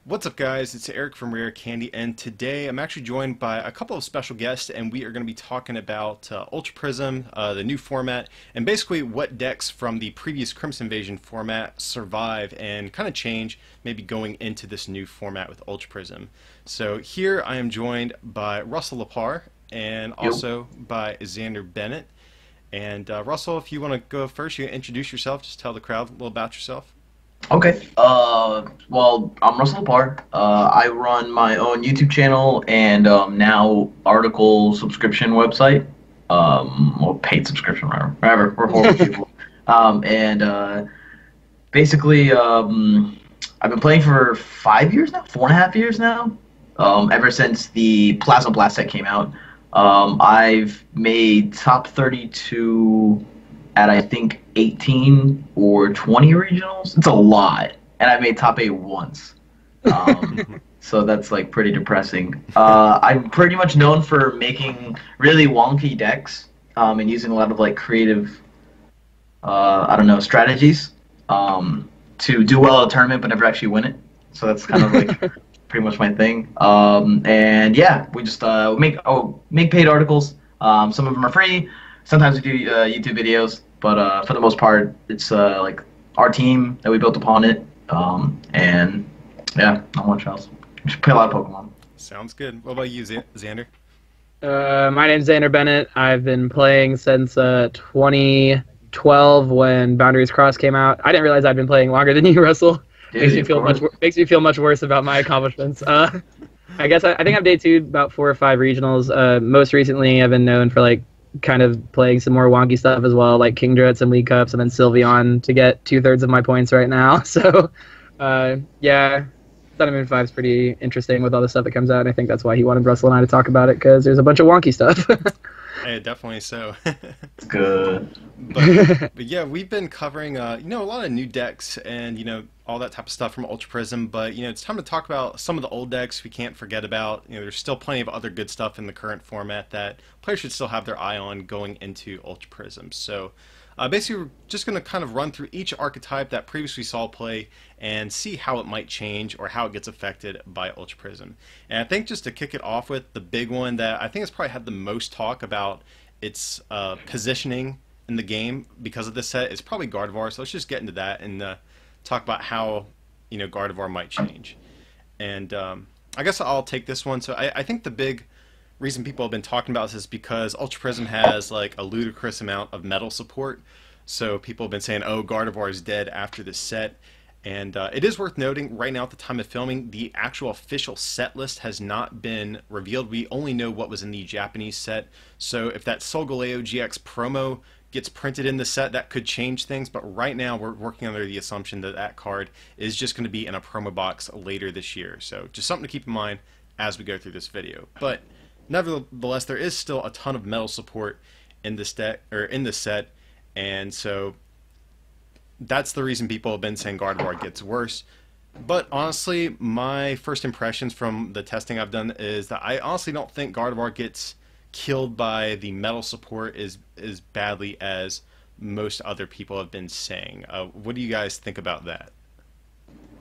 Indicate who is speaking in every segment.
Speaker 1: What's up, guys? It's Eric from Rare Candy, and today I'm actually joined by a couple of special guests, and we are going to be talking about Ultra Prism, the new format, and basically what decks from the previous Crimson Invasion format survive and kind of change, maybe going into this new format with Ultra Prism. So here I am joined by Russell LaParre and also by Zander Bennet. And Russell, if you want to go first, you introduce yourself, just tell the crowd a little about yourself.
Speaker 2: Okay. Well, I'm Russell LaParre. I run my own YouTube channel and now article subscription website. Or paid subscription, whatever. We're horrible people. Basically, I've been playing for 5 years now, 4.5 years now. Ever since the Plasma Blast set came out. I've made top 32 at I think 18 or 20 regionals. It's a lot, and I made top 8 once. So that's like pretty depressing. I'm pretty much known for making really wonky decks and using a lot of like creative, I don't know, strategies to do well at a tournament but never actually win it. So that's kind of like pretty much my thing. And yeah, we just make paid articles. Some of them are free. Sometimes we do YouTube videos. But for the most part, it's like our team that we built upon it, and yeah, not much else. We should play a lot of Pokemon.
Speaker 1: Sounds good. What about you, Zander?
Speaker 3: My name's Zander Bennet. I've been playing since 2012 when Boundaries Cross came out. I didn't realize I'd been playing longer than you, Russell.
Speaker 2: Dude,
Speaker 3: makes me feel much worse about my accomplishments. I guess I think I've debuted about 4 or 5 regionals. Most recently, I've been known for like kind of playing some more wonky stuff as well, like Kingdra at some League Cups, and then Sylveon to get 2/3 of my points right now. So, yeah, Sun and Moon 5 is pretty interesting with all the stuff that comes out, and I think that's why he wanted Russell and I to talk about it, because there's a bunch of wonky stuff.
Speaker 1: Hey, definitely so.
Speaker 2: Good.
Speaker 1: But yeah, we've been covering a lot of new decks and all that type of stuff from Ultra Prism. But it's time to talk about some of the old decks we can't forget about. There's still plenty of other good stuff in the current format that players should still have their eye on going into Ultra Prism. So basically, we're just going to kind of run through each archetype that previously saw play and see how it might change or how it gets affected by Ultra Prism. And I think just to kick it off with, the big one that I think has probably had the most talk about its positioning in the game because of this set is probably Gardevoir. So let's just get into that and talk about how Gardevoir might change. And I guess I'll take this one. So I think the big reason people have been talking about this is because Ultra Prism has like a ludicrous amount of metal support. So people have been saying, oh, Gardevoir is dead after this set. And it is worth noting, right now at the time of filming, the actual official set list has not been revealed. We only know what was in the Japanese set. So if that Solgaleo GX promo gets printed in the set, that could change things. But right now we're working under the assumption that that card is just going to be in a promo box later this year. So just something to keep in mind as we go through this video. But nevertheless, there is still a ton of metal support in this deck or in this set, and so that's the reason people have been saying Gardevoir gets worse. But honestly, my first impressions from the testing I've done is that I honestly don't think Gardevoir gets killed by the metal support as badly as most other people have been saying. What do you guys think about that?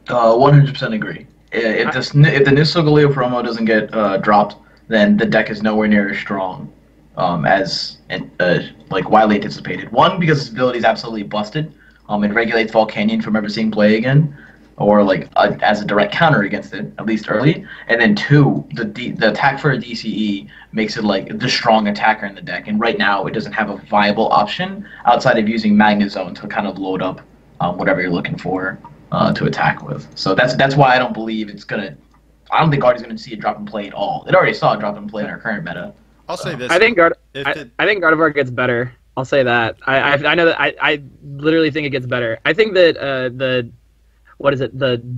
Speaker 2: 100% agree. If the new Solgaleo promo doesn't get dropped, then the deck is nowhere near as strong as like widely anticipated. One, because its ability is absolutely busted. It regulates Volcanion from ever seeing play again, or like as a direct counter against it, at least early. And then 2, the attack for a DCE makes it like the strong attacker in the deck. And right now, it doesn't have a viable option outside of using Magnezone to kind of load up whatever you're looking for to attack with. So that's why I don't believe it's gonna. I don't think Guard is going to see a drop in play at all. It already saw a drop in play in our current meta.
Speaker 1: I'll say this.
Speaker 3: I think Gardevoir gets better. I'll say that. I know that I literally think it gets better. I think that the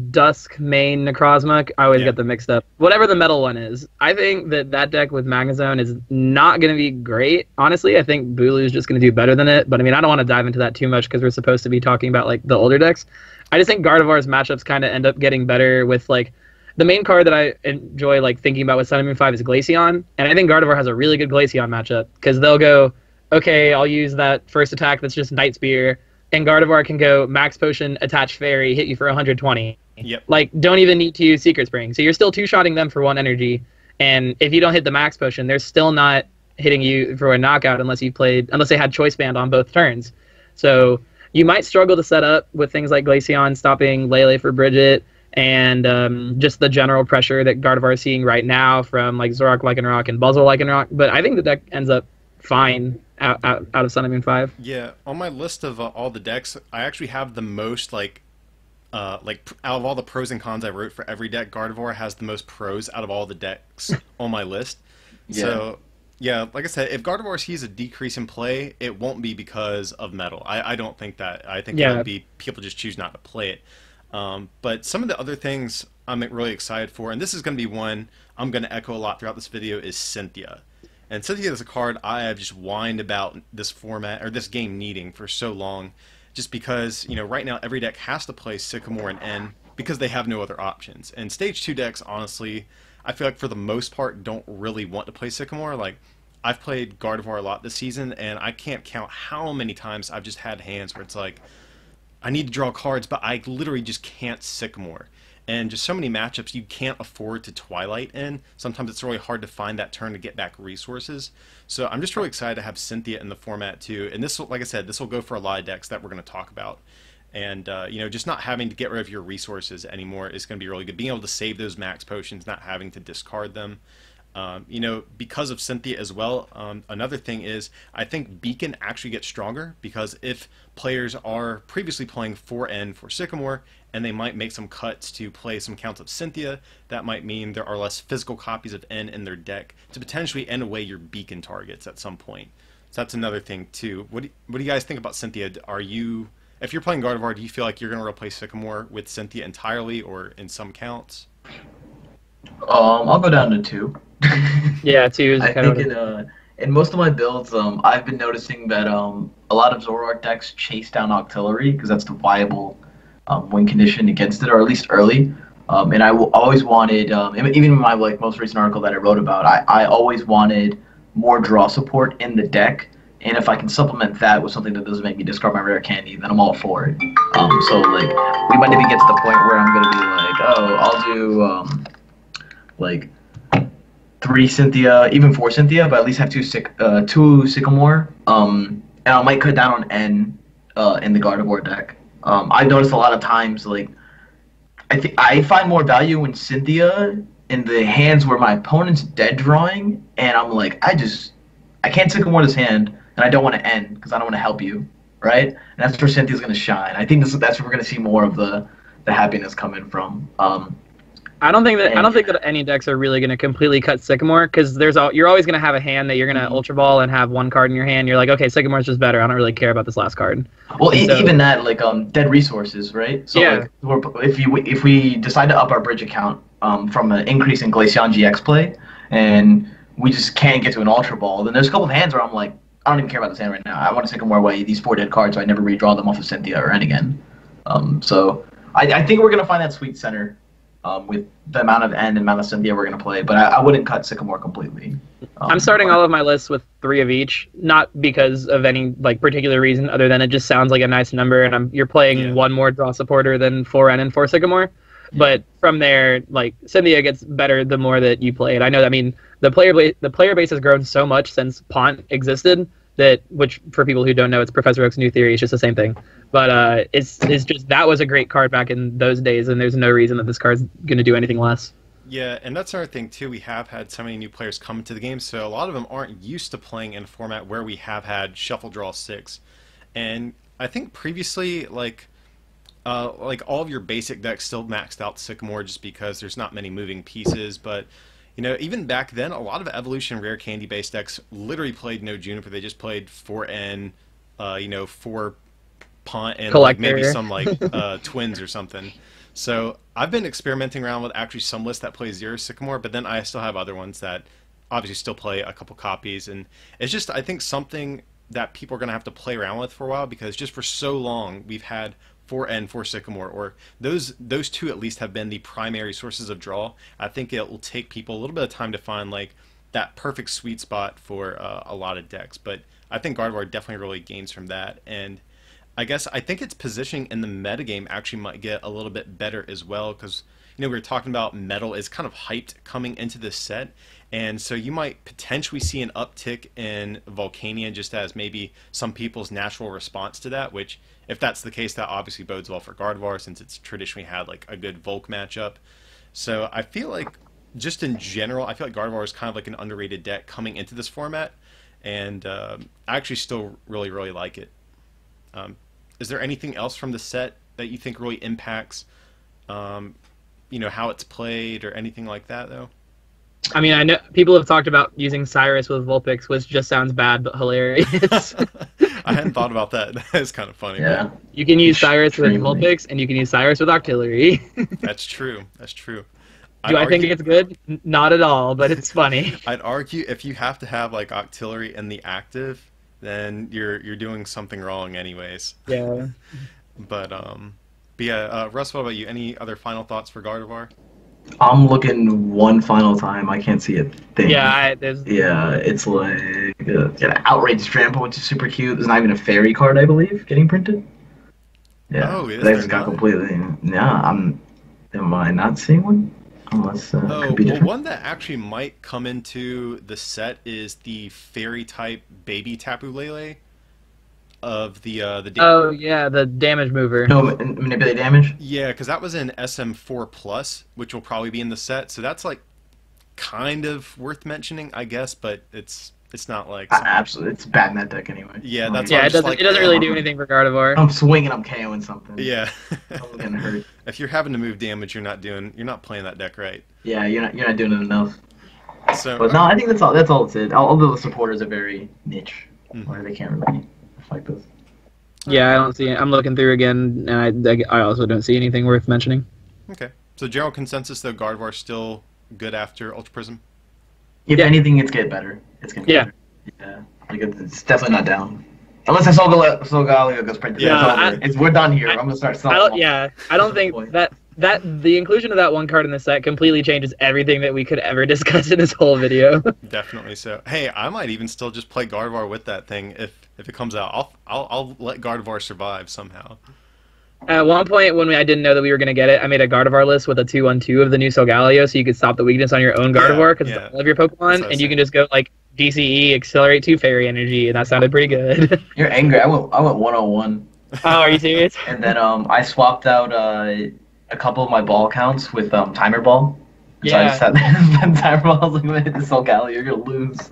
Speaker 3: Dusk main Necrozma, I always get them mixed up. Whatever the metal one is, I think that deck with Magnezone is not going to be great. Honestly, I think Bulu is just going to do better than it. But I mean, I don't want to dive into that too much because we're supposed to be talking about like the older decks. I just think Gardevoir's matchups kind of end up getting better with like. The main card that I enjoy like thinking about with Sun and Moon 5 is Glaceon, and I think Gardevoir has a really good Glaceon matchup because they'll go, okay, I'll use that first attack that's just Night Spear, and Gardevoir can go Max Potion, Attach Fairy, hit you for 120.
Speaker 1: Yep.
Speaker 3: Like, don't even need to use Secret Spring. So you're still two-shotting them for 1 energy, and if you don't hit the max potion, they're still not hitting you for a knockout unless they had Choice Band on both turns. So you might struggle to set up with things like Glaceon stopping Lele for Bridget, and just the general pressure that Gardevoir is seeing right now from like Zoroark Lycanroc and Buzzwole Lycanroc. But I think the deck ends up fine out of Sun and Moon 5.
Speaker 1: Yeah, on my list of all the decks, I actually have the most like out of all the pros and cons I wrote for every deck, Gardevoir has the most pros out of all the decks on my list.
Speaker 2: Yeah.
Speaker 1: So yeah, like I said, if Gardevoir sees a decrease in play, it won't be because of metal. I don't think that. I think it'll be people just choose not to play it. But some of the other things I'm really excited for, and this is going to be one I'm going to echo a lot throughout this video, is Cynthia. And Cynthia is a card I have just whined about this format, or this game needing for so long, just because, you know, right now every deck has to play Sycamore and N because they have no other options. And Stage 2 decks, honestly, I feel like for the most part don't really want to play Sycamore. Like, I've played Gardevoir a lot this season, and I can't count how many times I've just had hands where it's like, I need to draw cards, but I literally just can't Sycamore. And just so many matchups you can't afford to Twilight in. Sometimes it's really hard to find that turn to get back resources. So I'm just really excited to have Cynthia in the format too. And this will, like I said, this will go for a lot of decks that we're going to talk about. And, you know, just not having to get rid of your resources anymore is going to be really good. Being able to save those max potions, not having to discard them. You know, because of Cynthia as well, another thing is I think Beacon actually gets stronger because if players are previously playing 4N for Sycamore and they might make some cuts to play some counts of Cynthia, that might mean there are less physical copies of N in their deck to potentially end away your Beacon targets at some point. So that's another thing too. What do you guys think about Cynthia? If you're playing Gardevoir, do you feel like you're going to replace Sycamore with Cynthia entirely or in some counts?
Speaker 2: I'll go down to 2.
Speaker 3: Yeah, 2 is
Speaker 2: I
Speaker 3: kind
Speaker 2: think
Speaker 3: of...
Speaker 2: in most of my builds, I've been noticing that a lot of Zoroark decks chase down Octillery because that's the viable win condition against it, or at least early. And I always wanted, even in my most recent article that I wrote about, I always wanted more draw support in the deck. And if I can supplement that with something that doesn't make me discard my rare candy, then I'm all for it. So like we might even get to the point where I'm gonna be like, oh, I'll do like 3 Cynthia, even 4 Cynthia, but at least have 2 Sycamore. And I might cut down on N in the Gardevoir deck. I've noticed a lot of times, like, I find more value in Cynthia in the hands where my opponent's dead drawing, and I'm like, I can't Sycamore this hand, and I don't want to end because I don't want to help you, right? And that's where Cynthia's going to shine. I think that's where we're going to see more of the happiness coming from.
Speaker 3: I don't think that any decks are really going to completely cut Sycamore because you're always going to have a hand that you're going to Ultra Ball and have 1 card in your hand. You're like, okay, Sycamore's just better. I don't really care about this last card.
Speaker 2: Well, even that, like, dead resources, right? So
Speaker 3: yeah.
Speaker 2: Like, if we decide to up our bridge account from an increase in Glaceon GX play, and we just can't get to an Ultra Ball, then there's a couple of hands where I'm like, I don't even care about this hand right now. I want to Sycamore away these 4 dead cards so I never redraw them off of Cynthia or N again. So I think we're going to find that sweet center. With the amount of N and amount of Cynthia we're going to play, but I wouldn't cut Sycamore completely.
Speaker 3: I'm starting all of my lists with 3 of each, not because of any particular reason other than it just sounds like a nice number, and you're playing 1 more draw supporter than 4N and 4 Sycamore. Yeah. But from there, Cynthia gets better the more that you play it. I know that, I mean, the player base has grown so much since Pont existed, which for people who don't know, it's Professor Oak's new theory. It's just the same thing. But it's just that was a great card back in those days, and there's no reason that this card's going to do anything less.
Speaker 1: Yeah, and that's another thing too. We have had so many new players come into the game, so a lot of them aren't used to playing in a format where we have had Shuffle Draw 6. And I think previously, all of your basic decks still maxed out Sycamore just because there's not many moving pieces, but you know, even back then, a lot of Evolution Rare Candy-based decks literally played no Juniper. They just played 4N, 4 Pont, and maybe some Twins or something. So I've been experimenting around with actually some lists that play 0 Sycamore, but then I still have other ones that obviously still play a couple copies. And it's just, I think, something that people are going to have to play around with for a while because just for so long we've had 4N, 4 Sycamore, or those 2 at least have been the primary sources of draw. I think it will take people a little bit of time to find that perfect sweet spot for a lot of decks, but I think Gardevoir definitely really gains from that. And I guess I think its positioning in the metagame actually might get a little bit better as well, because we were talking about metal is kind of hyped coming into this set, and so you might potentially see an uptick in Volcanion just as maybe some people's natural response to that, which if that's the case, that obviously bodes well for Gardevoir since it's traditionally had like a good Volk matchup. So I feel like just in general, I feel like Gardevoir is kind of like an underrated deck coming into this format, and I actually still really, really like it. Is there anything else from the set that you think really impacts, how it's played or anything like that, though?
Speaker 3: I mean, I know people have talked about using Cyrus with Vulpix, which just sounds bad but hilarious.
Speaker 1: I hadn't thought about that. That is kind of funny.
Speaker 2: Yeah.
Speaker 3: You can use Cyrus with Vulpix, and you can use Cyrus with Octillery.
Speaker 1: That's true. That's true.
Speaker 3: Do I think it's good? Not at all, but it's funny.
Speaker 1: I'd argue if you have to have like Octillery in the active, then you're doing something wrong anyways.
Speaker 3: Yeah.
Speaker 1: But yeah, Russ, what about you? Any other final thoughts for Gardevoir?
Speaker 2: I'm looking one final time. I can't see a thing.
Speaker 3: Yeah,
Speaker 2: Yeah, it's like an outrage trample, which is super cute. There's not even a fairy card, I believe, getting printed. Yeah,
Speaker 1: Oh, is
Speaker 2: that
Speaker 1: there
Speaker 2: just got
Speaker 1: not?
Speaker 2: completely. Yeah, am I not seeing one? Unless could be
Speaker 1: Well,
Speaker 2: different.
Speaker 1: one that actually might come into the set is the fairy type baby Tapu Lele of the
Speaker 3: Oh yeah, the damage mover.
Speaker 2: No manipulate damage.
Speaker 1: yeah, because that was in SM4 Plus, which will probably be in the set. So that's like kind of worth mentioning, I guess, but it's not like
Speaker 2: Absolutely, it's bad in that deck anyway.
Speaker 1: Yeah, that's
Speaker 3: Yeah,
Speaker 1: I'm
Speaker 3: it
Speaker 1: just
Speaker 3: doesn't.
Speaker 1: like,
Speaker 3: It doesn't really do anything for Gardevoir.
Speaker 2: I'm swinging, I'm KOing something.
Speaker 1: Yeah.
Speaker 2: I'm getting hurt.
Speaker 1: If you're having to move damage, you're not playing that deck right.
Speaker 2: Yeah, you're not doing it enough.
Speaker 1: So
Speaker 2: But no, I think that's all. That's all it's it. All the supporters are very niche,
Speaker 1: Mhm.
Speaker 2: where they can't really fight this.
Speaker 3: Yeah, I don't see it. I'm looking through again, and I also don't see anything worth mentioning.
Speaker 1: Okay. So general consensus though, Gardevoir still good after Ultra Prism.
Speaker 2: If
Speaker 3: Yeah.
Speaker 2: anything, it's get better. It's gonna get
Speaker 3: Yeah.
Speaker 2: better. Yeah, like it's definitely not down. Unless Solgaleo goes printed.
Speaker 3: Yeah,
Speaker 2: We're done here. I'm gonna start selling.
Speaker 3: I don't think that the inclusion of that one card in the set completely changes everything that we could ever discuss in this whole video.
Speaker 1: Definitely. So hey, I might even still just play Gardevoir with that thing if it comes out. I'll let Gardevoir survive somehow.
Speaker 3: At one point, when I didn't know that we were going to get it, I made a Gardevoir list with a 2-1-2 of the new Solgaleo, so you could stop the weakness on your own Gardevoir because
Speaker 1: yeah.
Speaker 3: it's all of your
Speaker 1: That's what I
Speaker 3: Pokemon,
Speaker 1: was
Speaker 3: and you can just go like DCE, accelerate 2 Fairy Energy, and that sounded pretty good.
Speaker 2: You're angry. I went 101,
Speaker 3: Oh, are you serious?
Speaker 2: and then I swapped out a couple of my ball counts with Timer Ball. So I just had Timer Ball. I was like, I'm gonna hit the Solgaleo. You're gonna lose.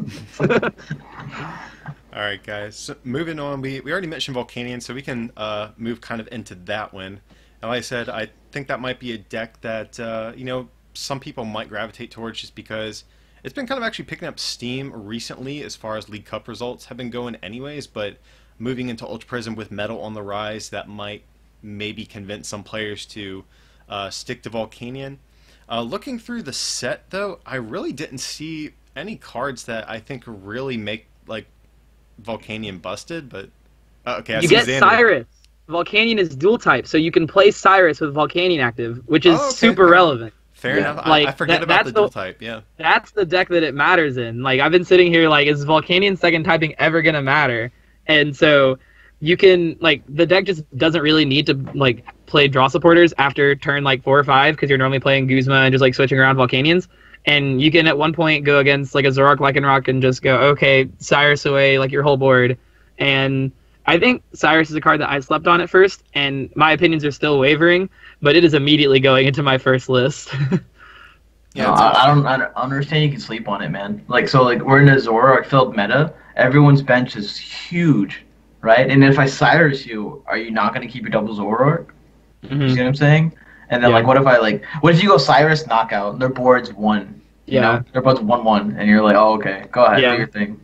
Speaker 1: All right, guys. So moving on, we already mentioned Volcanion, so we can move kind of into that one. And like I said, I think that might be a deck that some people might gravitate towards just because it's been kind of actually picking up steam recently as far as League Cup results have been going anyways, but moving into Ultra Prism with Metal on the rise, that might maybe convince some players to stick to Volcanion. Looking through the set, though, I really didn't see any cards that I think really make like Volcanion busted, but okay, I
Speaker 3: You
Speaker 1: see
Speaker 3: get
Speaker 1: Xander.
Speaker 3: Cyrus. Volcanion is dual type, so you can play Cyrus with Volcanion active, which is
Speaker 1: Oh, okay.
Speaker 3: super relevant.
Speaker 1: Fair
Speaker 2: Yeah.
Speaker 1: enough.
Speaker 3: Like,
Speaker 1: I forget about
Speaker 3: that's
Speaker 1: the dual type. Yeah.
Speaker 3: That's the deck that it matters in. Like, I've been sitting here like, is Volcanion second typing ever gonna matter? And so you can like the deck just doesn't really need to like play draw supporters after turn like 4 or 5 because you're normally playing Guzma and just like switching around Volcanions. And you can at one point go against like a Zoroark Lycanroc and just go, okay, Cyrus away, like your whole board. And I think Cyrus is a card that I slept on at first, and my opinions are still wavering, but it is immediately going into my first list.
Speaker 1: Yeah.
Speaker 2: No, I don't understand you can sleep on it, man. Like, so, like, we're in a Zoroark-filled meta. Everyone's bench is huge, right? And if I Cyrus you, are you not going to keep your double Zoroark? You see what I'm saying? And then,
Speaker 3: Yeah.
Speaker 2: like, what if you go Cyrus knockout, and their board's 1? You know? Their board's 1-1, and you're like, oh, okay, go ahead, do your thing.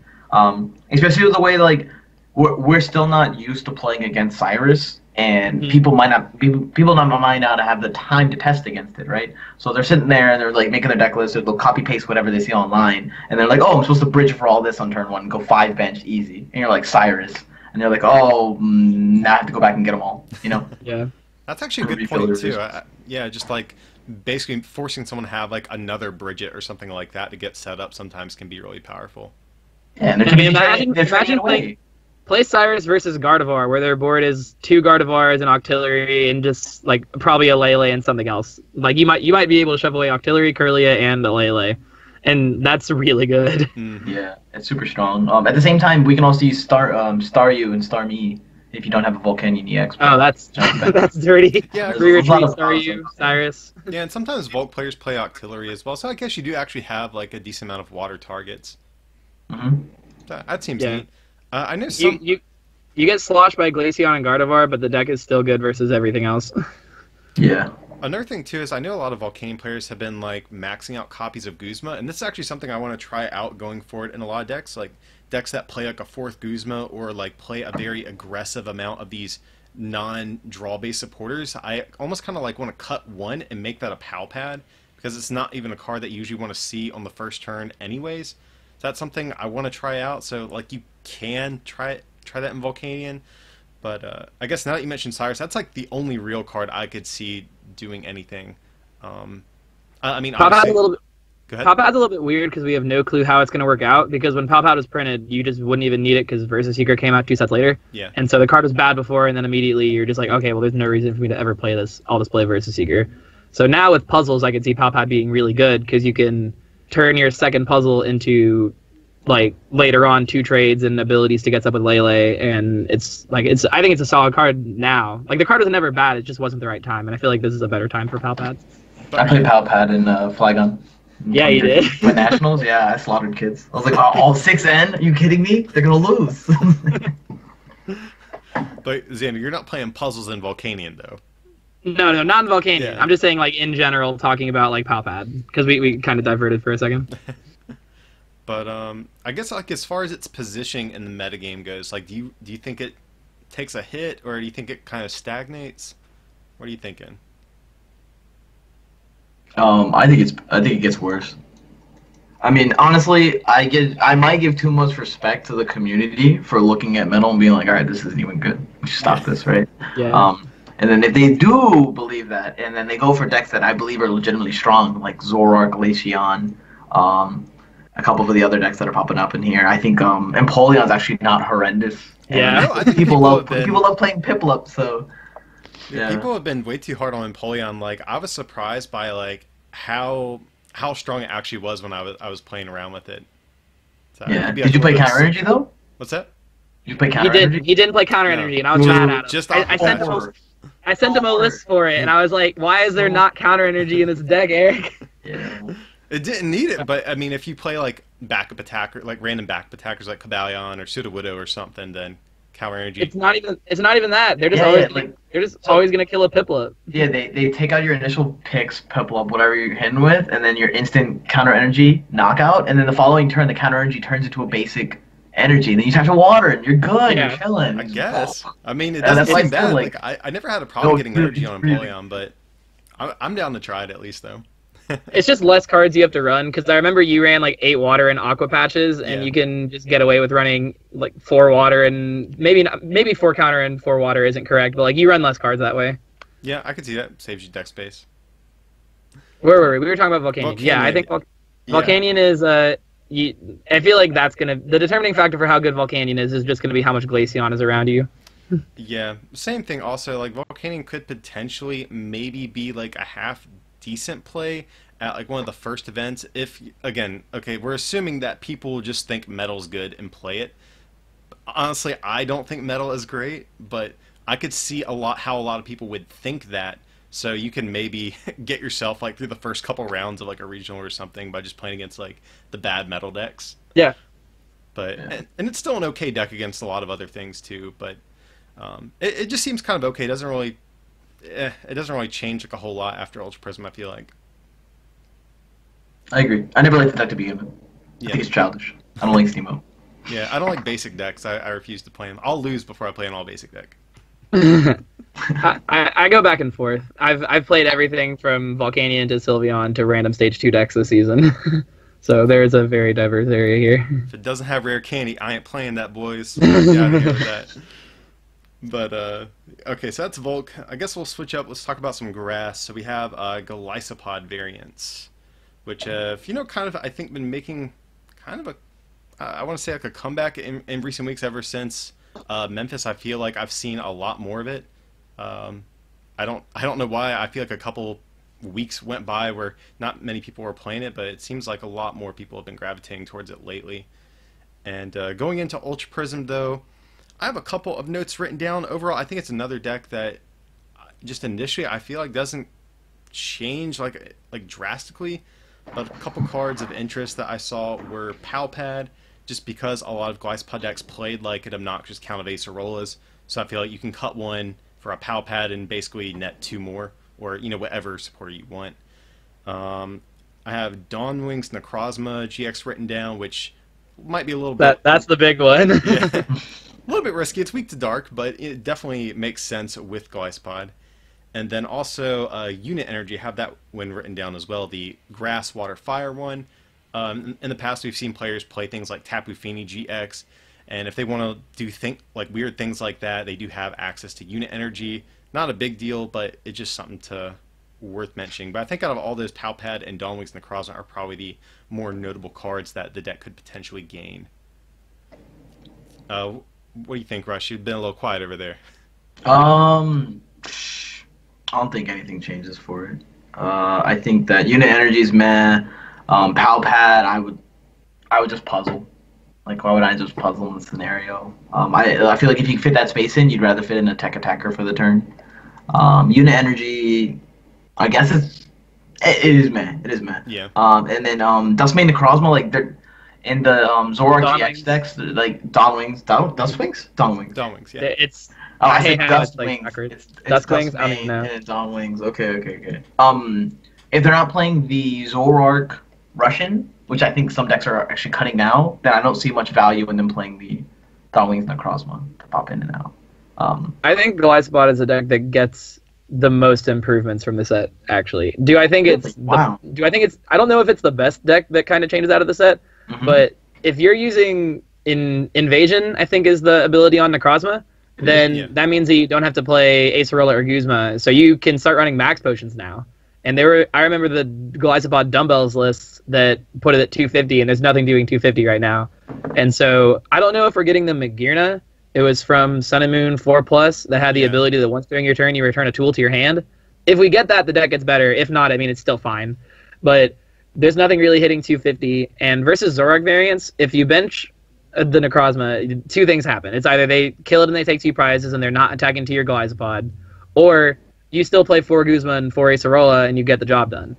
Speaker 2: Especially with the way, like, we're still not used to playing against Cyrus, and people might not have the time to test against it, right? So they're sitting there and they're like making their deck list, or they'll copy paste whatever they see online, and they're like, oh, I'm supposed to bridge for all this on turn 1, and go 5 bench easy, and you're like Cyrus, and they're like, oh, now I have to go back and get them all, you know?
Speaker 3: Yeah.
Speaker 1: That's actually a good point too. Yeah, just like basically forcing someone to have like another Bridget or something like that to get set up sometimes can be really powerful.
Speaker 2: Yeah, and
Speaker 3: I mean, imagine Play Cyrus versus Gardevoir, where their board is 2 Gardevoirs and Octillery and just like probably a Lele and something else. Like you might be able to shove away Octillery, Curlia, and a Lele, and that's really good.
Speaker 2: Yeah, it's super strong. At the same time, we can also use Staryu and Starmie if you don't have a Volcanion EX.
Speaker 3: Oh, that's that's dirty.
Speaker 1: Yeah,
Speaker 3: Staryu, Cyrus.
Speaker 1: Yeah, and sometimes Volk players play Octillery as well, so I guess you do actually have like a decent amount of water targets. That seems neat. I know some...
Speaker 3: You get sloshed by Glaceon and Gardevoir, but the deck is still good versus everything else.
Speaker 2: Yeah.
Speaker 1: Another thing too is I know a lot of Volcanion players have been like maxing out copies of Guzma, and this is actually something I want to try out going forward in a lot of decks, like decks that play like a 4th Guzma or like play a very aggressive amount of these non-draw based supporters. I almost kind of like want to cut one and make that a Pal Pad, because it's not even a card that you usually want to see on the first turn anyways. That's something I want to try out, so like you can try that in Volcanion, but I guess now that you mentioned Cyrus, that's like the only real card I could see doing anything. I mean,
Speaker 3: Pop-Out's a little bit.
Speaker 1: Go ahead.
Speaker 3: Pop-Out's a little bit weird because we have no clue how it's going to work out, because when Pop-Out was printed, you just wouldn't even need it because Versus Seeker came out 2 sets later.
Speaker 1: Yeah.
Speaker 3: And so the card was bad before, and then immediately you're just like, okay, well, there's no reason for me to ever play this. I'll just play Versus Seeker. So now with puzzles, I can see Pop-Out being really good because you can turn your second puzzle into like later on 2 trades and abilities to get up with Lele, and I think it's a solid card now. Like the card was never bad, it just wasn't the right time, and I feel like this is a better time for Palpads.
Speaker 2: I played Palpad in Flygon.
Speaker 3: Yeah, you did.
Speaker 2: With Nationals, yeah, I slaughtered kids. I was like, oh, all 6N? Are you kidding me? They're gonna lose.
Speaker 1: But Xander, you're not playing puzzles in Volcanion though.
Speaker 3: No, not in Volcanion.
Speaker 1: Yeah.
Speaker 3: I'm just saying like in general, talking about like Palpad, because we kind of diverted for a second.
Speaker 1: But I guess like as far as its positioning in the metagame goes, like do you think it takes a hit, or do you think it kind of stagnates? What are you thinking?
Speaker 2: I think it gets worse. I mean, honestly, I might give too much respect to the community for looking at Metal and being like, all right, this isn't even good. We should stop this, right?
Speaker 3: Yeah.
Speaker 2: And then if they do believe that, and then they go for decks that I believe are legitimately strong, like Zoroark, Glaceon, a couple of the other decks that are popping up in here, I think Empoleon's actually not horrendous.
Speaker 3: Yeah.
Speaker 1: No, I think
Speaker 2: people love
Speaker 1: have been...
Speaker 2: playing Piplup, so
Speaker 1: yeah. People have been way too hard on Empoleon. Like I was surprised by like how strong it actually was when I was playing around with it. So
Speaker 2: yeah. Did you play Counter Energy though?
Speaker 1: What's that?
Speaker 2: Did you play Counter Energy?
Speaker 3: He didn't play Counter Energy, and I was mad at him. I sent him a list for it, and I was like, why is there not Counter Energy in this deck, Eric?
Speaker 2: Yeah.
Speaker 1: It didn't need it, but I mean, if you play like backup attacker, like random backup attackers like Kabalion or Sudowoodo or something, then Counter Energy.
Speaker 3: It's not even that. They're just always gonna kill a Piplup.
Speaker 2: Yeah, they take out your initial picks, Piplup, whatever you're hitting with, and then your instant Counter Energy knockout, and then the following turn the Counter Energy turns into a basic energy. Then you touch a water and you're good.
Speaker 3: Yeah.
Speaker 2: You're chilling.
Speaker 1: I guess. I mean, it doesn't seem bad. Like I never had a problem getting energy on Empoleon, but I'm down to try it at least though.
Speaker 3: It's just less cards you have to run, because I remember you ran like 8 water and aqua patches, and you can just get away with running like 4 water and maybe 4 counter and 4 water isn't correct, but like you run less cards that way.
Speaker 1: Yeah, I could see that. Saves you deck space.
Speaker 3: Where were we? We were talking about Volcanion. Yeah, I think Volcanion is I feel like that's the determining factor for how good Volcanion is just gonna be how much Glaceon is around you.
Speaker 1: Yeah, same thing. Also, like Volcanion could potentially maybe be like a half decent play at like one of the first events. If again, okay, we're assuming that people just think Metal's good and play it. Honestly, I don't think Metal is great, but I could see how a lot of people would think that. So you can maybe get yourself like through the first couple rounds of like a regional or something by just playing against like the bad Metal decks.
Speaker 3: Yeah.
Speaker 1: But and it's still an okay deck against a lot of other things too. But it just seems kind of okay. It doesn't really change like a whole lot after Ultra Prism, I feel like.
Speaker 2: I agree. I never liked the deck to begin with.
Speaker 1: Yeah.
Speaker 2: I think it's childish. I don't like Steamo.
Speaker 1: Yeah, I don't like basic decks. I refuse to play them. I'll lose before I play an all basic deck.
Speaker 3: I go back and forth. I've played everything from Volcanion to Sylveon to random stage 2 decks this season. So there's a very diverse area here.
Speaker 1: If it doesn't have rare candy, I ain't playing that, boys. Gotta go with that. But, okay, so that's Volk. I guess we'll switch up. Let's talk about some grass. So we have Golisopod variants, which have, kind of, I think, been making kind of I want to say like a comeback in recent weeks ever since Memphis, I feel like I've seen a lot more of it. Um, I don't know why. I feel like a couple weeks went by where not many people were playing it, but it seems like a lot more people have been gravitating towards it lately. And going into Ultra Prism, though, I have a couple of notes written down. Overall, I think it's another deck that just initially I feel like doesn't change like drastically. But a couple cards of interest that I saw were Palpad, just because a lot of Golisopod decks played like an obnoxious count of Acerolas. So I feel like you can cut one for a Palpad and basically net two more, or whatever supporter you want. I have Dawnwing's Necrozma GX written down, which might be a little bit...
Speaker 3: That's the big one.
Speaker 1: Yeah, a little bit risky. It's weak to dark, but it definitely makes sense with Golisopod. And then also Unit Energy, have that one written down as well, the Grass, Water, Fire one. In the past, we've seen players play things like Tapu Bulu GX, and if they want to do weird things like that, they do have access to Unit Energy. Not a big deal, but it's just something worth mentioning. But I think out of all those, Palpad and Dawnwing's Necrozma are probably the more notable cards that the deck could potentially gain. What do you think, Rush? You've been a little quiet over there.
Speaker 2: I don't think anything changes for it. I think that Unit Energy is meh. Palpad, I would just puzzle. Like, why would I just puzzle in the scenario? I feel like if you fit that space in, you'd rather fit in a tech attacker for the turn. Unit Energy, I guess it is meh. It is meh.
Speaker 1: Yeah.
Speaker 2: And then Dustmane Necrozma, like they're in the Zoroark GX decks, like Dawnwings,
Speaker 1: Dawnwings, yeah.
Speaker 3: It's
Speaker 2: I said
Speaker 3: Dust
Speaker 2: Dustwings.
Speaker 3: Like
Speaker 2: It's
Speaker 3: Dustwings, I don't
Speaker 2: Dustmane
Speaker 3: even know.
Speaker 2: and Dawnwings. Okay. If they're not playing the Zoroark Russian, which I think some decks are actually cutting now, then I don't see much value in them playing the Dawnwings Necrozma to pop in and out.
Speaker 3: I think Golisopod is a deck that gets the most improvements from the set, actually. Do I think it's
Speaker 2: Wow.
Speaker 3: I don't know if it's the best deck that kind of changes out of the set, but if you're using Invasion, I think is the ability on Necrozma, then that means that you don't have to play Acerola or Guzma, so you can start running max potions now. And I remember the Golisopod dumbbells lists that put it at 250, and there's nothing doing 250 right now. And so I don't know if we're getting the Magirna. It was from Sun and Moon 4+ that had the ability that once during your turn you return a tool to your hand. If we get that, the deck gets better. If not, I mean, it's still fine. But there's nothing really hitting 250. And versus Zoroark variants, if you bench the Necrozma, two things happen. It's either they kill it and they take 2 prizes and they're not attacking to your Golisopod, or you still play 4 Guzma and 4 Acerola and you get the job done.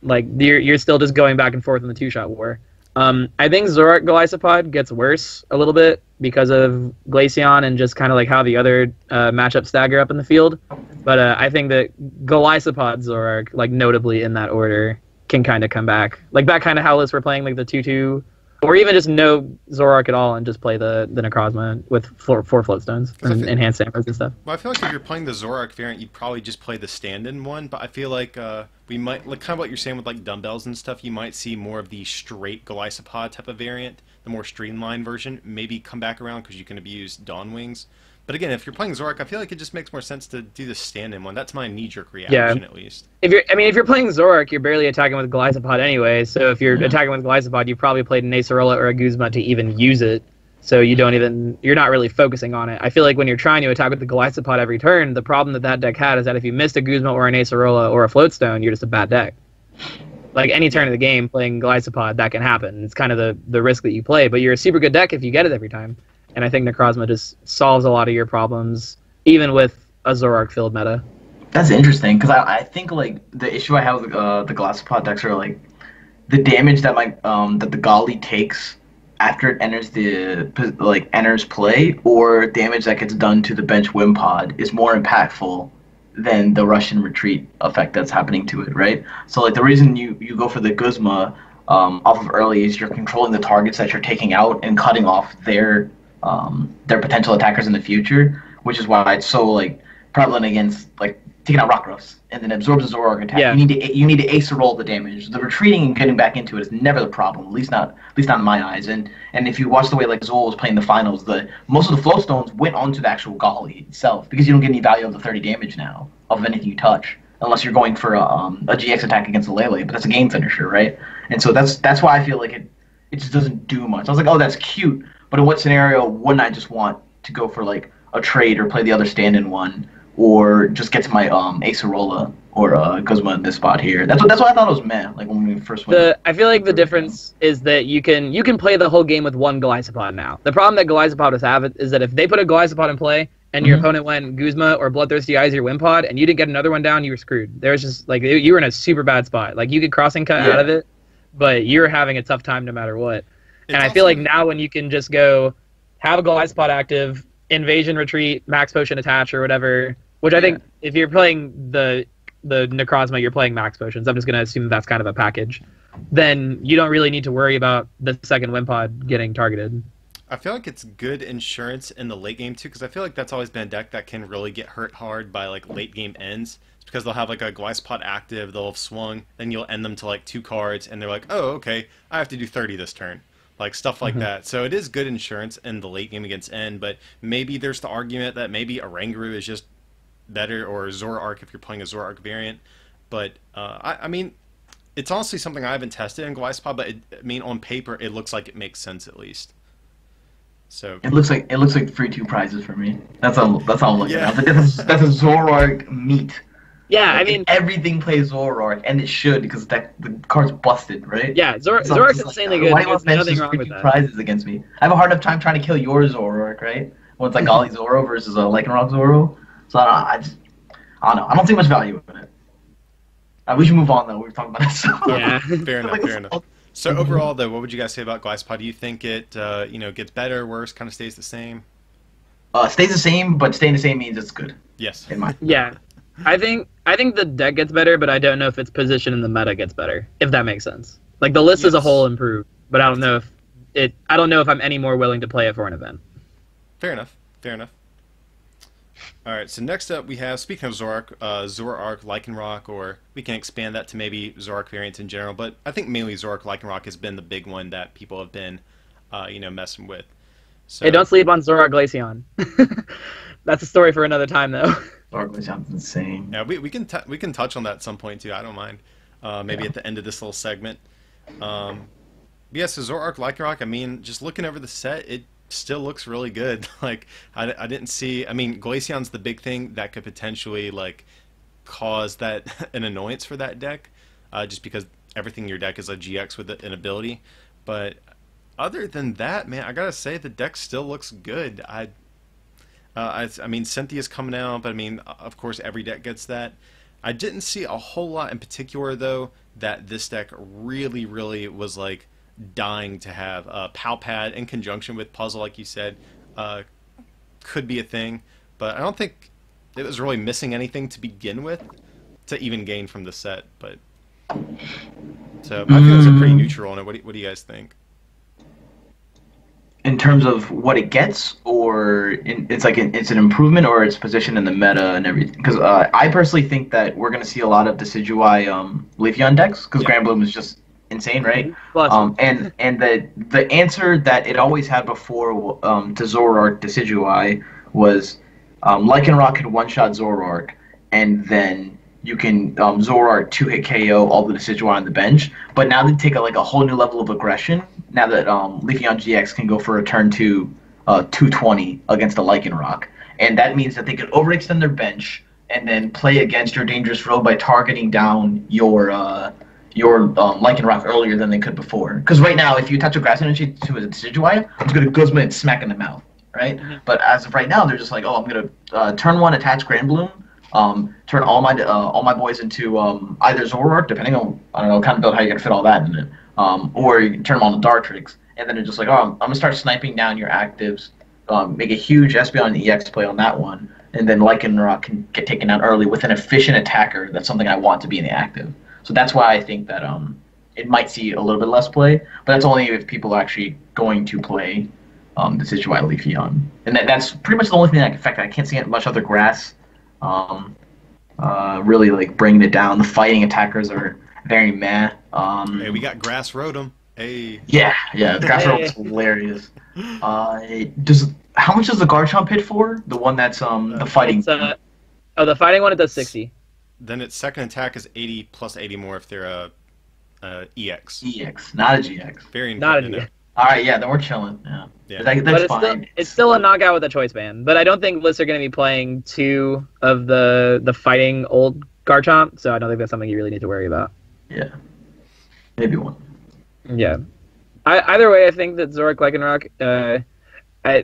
Speaker 3: Like, you're still just going back and forth in the 2-shot war. I think Zoroark Golisopod gets worse a little bit because of Glaceon and just kind of like how the other matchups stagger up in the field. But I think that Golisopod Zoroark, like notably in that order, can kind of come back. Like back kind of how we're playing like the 2/2, or even just no Zoroark at all and just play the Necrozma with 4 floatstones and enhanced samples and stuff.
Speaker 1: Well, I feel like if you're playing the Zoroark variant, you'd probably just play the stand-in one, but I feel like we might, like kind of what you're saying with like dumbbells and stuff, you might see more of the straight Golisopod type of variant, the more streamlined version, maybe come back around because you can abuse Dawnwings. But again, if you're playing Zoroark, I feel like it just makes more sense to do the stand-in one. That's my knee-jerk reaction, at least.
Speaker 3: If you're playing Zoroark, you're barely attacking with Golisopod anyway. So if you're attacking with Golisopod, you probably played an Acerola or a Guzma to even use it. So you're not really focusing on it. I feel like when you're trying to attack with the Golisopod every turn, the problem that deck had is that if you missed a Guzma or an Acerola or a Floatstone, you're just a bad deck. Like any turn of the game, playing Golisopod, that can happen. It's kind of the risk that you play, but you're a super good deck if you get it every time. And I think Necrozma just solves a lot of your problems, even with a Zoroark-filled meta.
Speaker 2: That's interesting, because I think like the issue I have with the Golisopod decks are like the damage that that the Golly takes after it enters play, or damage that gets done to the bench Wimpod is more impactful than the Russian retreat effect that's happening to it, right? So like the reason you go for the Guzma off of early is you're controlling the targets that you're taking out and cutting off their potential attackers in the future, which is why it's so like prevalent against like taking out Rockruffs and then absorbs a Zoroark attack.
Speaker 3: Yeah.
Speaker 2: You need to ace roll the damage. The retreating and getting back into it is never the problem, at least not in my eyes. And if you watch the way like Zol was playing the finals, most of the flow stones went onto the actual Golly itself because you don't get any value of the 30 damage now of anything you touch, unless you're going for a GX attack against a Lele, but that's a game finisher, right? And so that's why I feel like it just doesn't do much. I was like, oh, that's cute. But in what scenario wouldn't I just want to go for like a trade or play the other stand-in one, or just get to my Acerola or Guzma in this spot here. That's what I thought it was meh. Like when we first went.
Speaker 3: I feel like the difference is that you can play the whole game with one Golisopod now. The problem that Golisopod have is that if they put a Golisopod in play and your opponent went Guzma or Bloodthirsty Eyes your Wimpod and you didn't get another one down, you were screwed. There was just like you were in a super bad spot. Like you could crossing cut out of it, but you're having a tough time no matter what. And I feel like now when you can just go have a Golisopod active, Invasion Retreat, Max Potion Attach or whatever, which I think if you're playing the Necrozma, you're playing Max Potions. I'm just going to assume that's kind of a package. Then you don't really need to worry about the second Wimpod getting targeted.
Speaker 1: I feel like it's good insurance in the late game too, because I feel like that's always been a deck that can really get hurt hard by like late game ends. It's because they'll have like a Golisopod active, they'll have swung, then you'll end them to like 2 cards, and they're like, oh, okay, I have to do 30 this turn. Like stuff like that. So it is good insurance in the late game against end, but maybe there's the argument that maybe Oranguru is just better, or Zoroark if you're playing a Zoroark variant. But I mean, it's honestly something I haven't tested in Golisopod, but I mean, on paper it looks like it makes sense at least. So
Speaker 2: it looks like free 2 prizes for me. That's all I'm looking at. That's a Zoroark meat.
Speaker 3: Yeah,
Speaker 2: like,
Speaker 3: I mean
Speaker 2: everything plays Zoroark, and it should because the card's busted, right?
Speaker 3: Yeah, Zoroark's insanely good. There's nothing wrong with that.
Speaker 2: Prizes against me. I have a hard enough time trying to kill your Zoroark, right? When it's like Golly Zoro versus a Lycanroc Zoro. So I don't know. I don't see much value in it. We should move on though. We're talking about it. So.
Speaker 3: Yeah,
Speaker 1: fair enough. So overall, though, what would you guys say about Golisopod? Do you think it, gets better, worse, kind of stays the same?
Speaker 2: Stays the same, but staying the same means it's good.
Speaker 1: Yes.
Speaker 3: Yeah, I think the deck gets better, but I don't know if its position in the meta gets better. If that makes sense. Like the list as a whole improved, but I don't know if I'm any more willing to play it for an event.
Speaker 1: Fair enough. All right, so next up we have, speaking of Zoroark, Zoroark Lycanroc, or we can expand that to maybe Zoroark variants in general, but I think mainly Zoroark Lycanroc has been the big one that people have been, messing with. So,
Speaker 3: hey, don't sleep on Zoroark Glaceon. That's a story for another time, though.
Speaker 2: Zoroark Glaceon's insane.
Speaker 1: Yeah, we can touch on that at some point too. I don't mind. Maybe at the end of this little segment. So Zoroark Lycanroc, I mean, just looking over the set, it still looks really good. Like I didn't see. I mean, Glaceon's the big thing that could potentially like cause that an annoyance for that deck, just because everything in your deck is a GX with an ability. But other than that, man, I gotta say the deck still looks good. I mean, Cynthia's coming out, but I mean, of course, every deck gets that. I didn't see a whole lot in particular though that this deck really was like dying to have. Palpad in conjunction with Puzzle, like you said, could be a thing, but I don't think it was really missing anything to begin with to even gain from the set. But so my feelings are pretty neutral on it. What do you guys think?
Speaker 2: In terms of what it gets, or it's an improvement, or its position in the meta and everything. Because I personally think that we're going to see a lot of Decidueye Leafeon decks, because Granbloom is just insane, right? And the answer that it always had before to Zoroark Decidueye was Lycanroc could one-shot Zoroark, and then you can Zoroark 2-hit KO all the Decidueye on the bench. But now they take a whole new level of aggression. Now that Leafeon GX can go for a turn 220 against a Lycanroc, and that means that they can overextend their bench and then play against your dangerous row by targeting down your Lycanroc earlier than they could before. Because right now, if you touch a grass energy to a Decidueye, it's going to Guzma and smack in the mouth, right? But as of right now, they're just like, oh, I'm going to turn 1 attach Granbloom, turn all my boys into either Zoroark, depending on, I don't know, kind of build how you can fit all that in it, or you can turn them on to Dartrix, and then it's just like, oh, I'm going to start sniping down your actives, make a huge Espeon and EX play on that one, and then Lycanroc can get taken out early with an efficient attacker. That's something I want to be in the active. So that's why I think that it might see a little bit less play, but that's only if people are actually going to play the Decidueye Leafeon. And that's pretty much the only thing that can affect it. I can't see much other grass really like bringing it down. The fighting attackers are very meh.
Speaker 1: Hey, we got Grass Rotom. Hey.
Speaker 2: Yeah, Grass Rotom's hilarious. How much does the Garchomp hit for? The one that's the fighting.
Speaker 3: The fighting one, it does 60.
Speaker 1: Then its second attack is 80 plus 80 more if they're EX.
Speaker 2: EX, not a GX.
Speaker 1: Very
Speaker 3: not
Speaker 1: important.
Speaker 3: a GX.
Speaker 2: All right, yeah, then we're chilling. Yeah.
Speaker 1: Yeah.
Speaker 2: That's
Speaker 3: But
Speaker 2: fine.
Speaker 3: it's still a knockout with a choice band. But I don't think lists are going to be playing 2 of the fighting old Garchomp, so I don't think that's something you really need to worry about.
Speaker 2: Yeah. Maybe 1.
Speaker 3: Yeah. Either way, I think that Zoroark Lycanroc,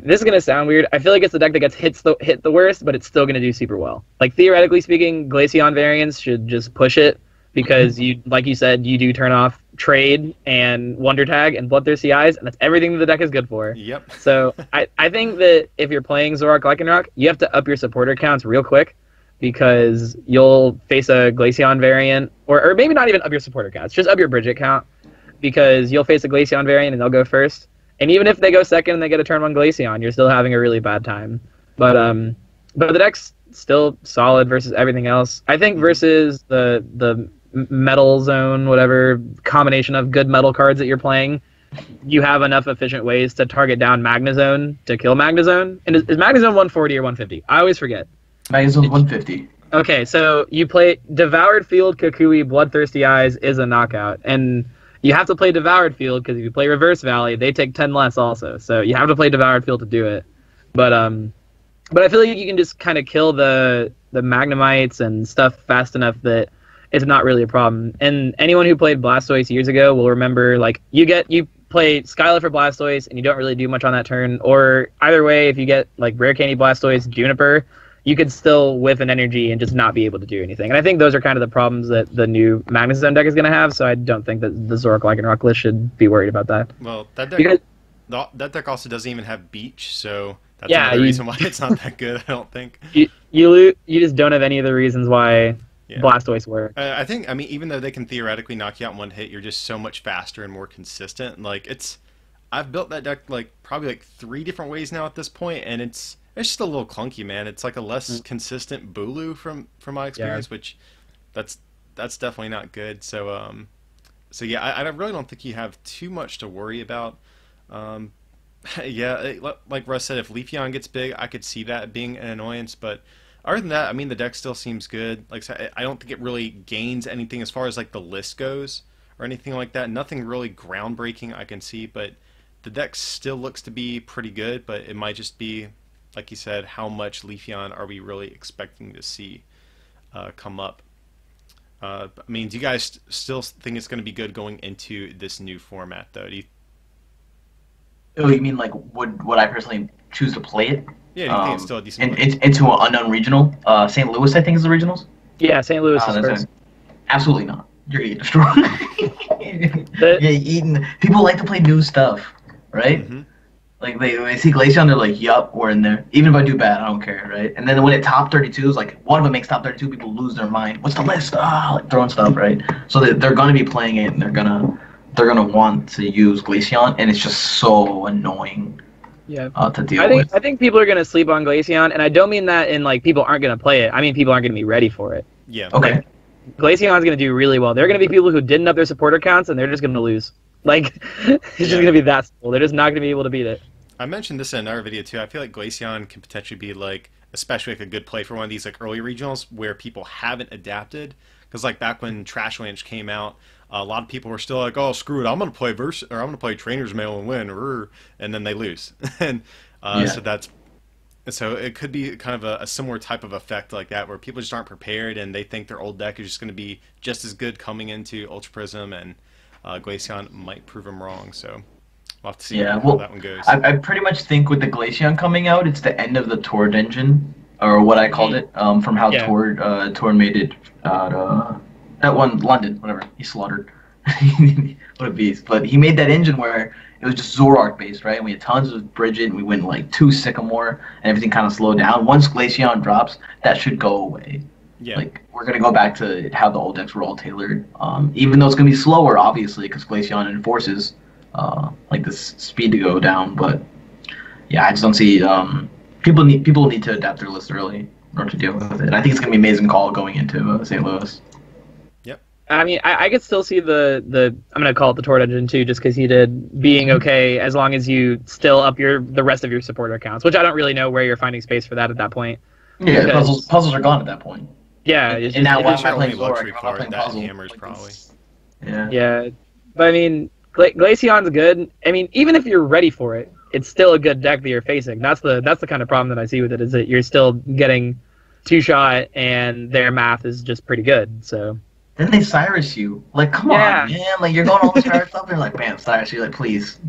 Speaker 3: this is going to sound weird. I feel like it's the deck that gets hit the worst, but it's still going to do super well. Like, theoretically speaking, Glaceon variants should just push it, because like you said, you do turn off Trade and Wonder Tag and Bloodthirsty Eyes, and that's everything that the deck is good for.
Speaker 1: Yep.
Speaker 3: So I think that if you're playing Zoroark Lycanroc, you have to up your supporter counts real quick, because you'll face a Glaceon variant, or maybe not even up your supporter counts, just up your Bridget count, because you'll face a Glaceon variant and they'll go first. And even if they go second and they get a turn 1 Glaceon, you're still having a really bad time. But the deck's still solid versus everything else. I think versus the metal zone, whatever combination of good metal cards that you're playing, you have enough efficient ways to target down Magnezone to kill Magnezone. And is Magnezone 140 or 150? I always forget.
Speaker 2: Magnezone's 150.
Speaker 3: Okay, so you play Devoured Field, Kukui, Bloodthirsty Eyes is a knockout. And you have to play Devoured Field, because if you play Reverse Valley, they take 10 less also. So you have to play Devoured Field to do it. But I feel like you can just kind of kill the Magnemites and stuff fast enough that it's not really a problem. And anyone who played Blastoise years ago will remember, like, you play Skyla for Blastoise and you don't really do much on that turn, or either way, if you get like Rare Candy Blastoise, Juniper, you could still whiff an energy and just not be able to do anything. And I think those are kind of the problems that the new Magnezone deck is going to have, so I don't think that the Zoroark Lycanroc list should be worried about that.
Speaker 1: Well, that deck also doesn't even have Beach, so that's another reason why it's not that good, I don't think.
Speaker 3: You just don't have any of the reasons why Blastoise works.
Speaker 1: I mean, even though they can theoretically knock you out in 1 hit, you're just so much faster and more consistent. Like, I've built that deck like probably like 3 different ways now at this point, and it's just a little clunky, man. It's like a less consistent Bulu from my experience, which that's definitely not good. So yeah, I really don't think you have too much to worry about. Like Russ said, if Leafeon gets big, I could see that being an annoyance, but other than that, I mean, the deck still seems good. Like I said, I don't think it really gains anything as far as like the list goes or anything like that. Nothing really groundbreaking I can see, but the deck still looks to be pretty good, but it might just be, like you said, how much Leafeon are we really expecting to see come up? I mean, do you guys still think it's going to be good going into this new format, though?
Speaker 2: Oh, you mean like would I personally choose to play it?
Speaker 1: Yeah, do you think it's still a decent
Speaker 2: into an unknown regional? St. Louis, I think, is the regionals.
Speaker 3: Yeah, St. Louis is first.
Speaker 2: Absolutely not. You're gonna get destroyed. People like to play new stuff, right? Mm-hmm. Like they see Glaceon, they're like, "Yup, we're in there." Even if I do bad, I don't care, right? And then when it top 32s, like one of them makes top 32, people lose their mind. What's the list? Like throwing stuff, right? So they're gonna be playing it, and they're gonna want to use Glaceon, and it's just so annoying.
Speaker 3: Yeah.
Speaker 2: To deal with.
Speaker 3: I think people are gonna sleep on Glaceon, and I don't mean that in like people aren't gonna play it. I mean people aren't gonna be ready for it.
Speaker 1: Yeah.
Speaker 2: Okay.
Speaker 3: Like, Glaceon's gonna do really well. There are gonna be people who didn't up their supporter counts, and they're just gonna lose. Like it's just gonna be that simple. They're just not gonna be able to beat it.
Speaker 1: I mentioned this in another video too. I feel like Glaceon can potentially be like, especially like a good play for one of these like early regionals where people haven't adapted. Because like back when Trash Ranch came out, a lot of people were still like, "Oh, screw it! I'm gonna play I'm gonna play Trainer's Mail and win," and then they lose. And so it could be kind of a similar type of effect like that, where people just aren't prepared and they think their old deck is just going to be just as good coming into Ultra Prism, and Glaceon might prove them wrong. So we'll have to see how that one goes.
Speaker 2: I pretty much think with the Glaceon coming out, it's the end of the Tord engine, or what I called it, from how Tord made it. That one, London, whatever, he slaughtered. What a beast. But he made that engine where it was just Zoroark based, right? And we had tons of Bridget, and we went like 2 Sycamore, and everything kind of slowed down. Once Glaceon drops, that should go away.
Speaker 1: Yeah.
Speaker 2: Like, we're going to go back to how the old decks were all tailored. Even though it's going to be slower, obviously, because Glaceon enforces like this speed to go down. But yeah, I just don't see people need to adapt their list early in order to deal with it. And I think it's going to be an amazing call going into St. Louis.
Speaker 3: I mean, I could still see the I'm gonna call it the Tord engine too, just because he did being okay as long as you still up the rest of your supporter accounts, which I don't really know where you're finding space for that at that point.
Speaker 2: Yeah, puzzles are gone at that point.
Speaker 3: Yeah,
Speaker 2: and now why am I playing
Speaker 1: luxury
Speaker 2: Zoroark?
Speaker 1: card that
Speaker 2: puzzle.
Speaker 1: hammers probably.
Speaker 2: Yeah.
Speaker 3: Yeah, but I mean, Glaceon's good. I mean, even if you're ready for it, it's still a good deck that you're facing. That's the kind of problem that I see with it, is that you're still getting two-shot, and their math is just pretty good. So
Speaker 2: then they Cyrus you. Like, come
Speaker 3: Yeah.
Speaker 2: on, man. Like, you're going all this hard stuff, and they're like, bam, Cyrus you. Like, please,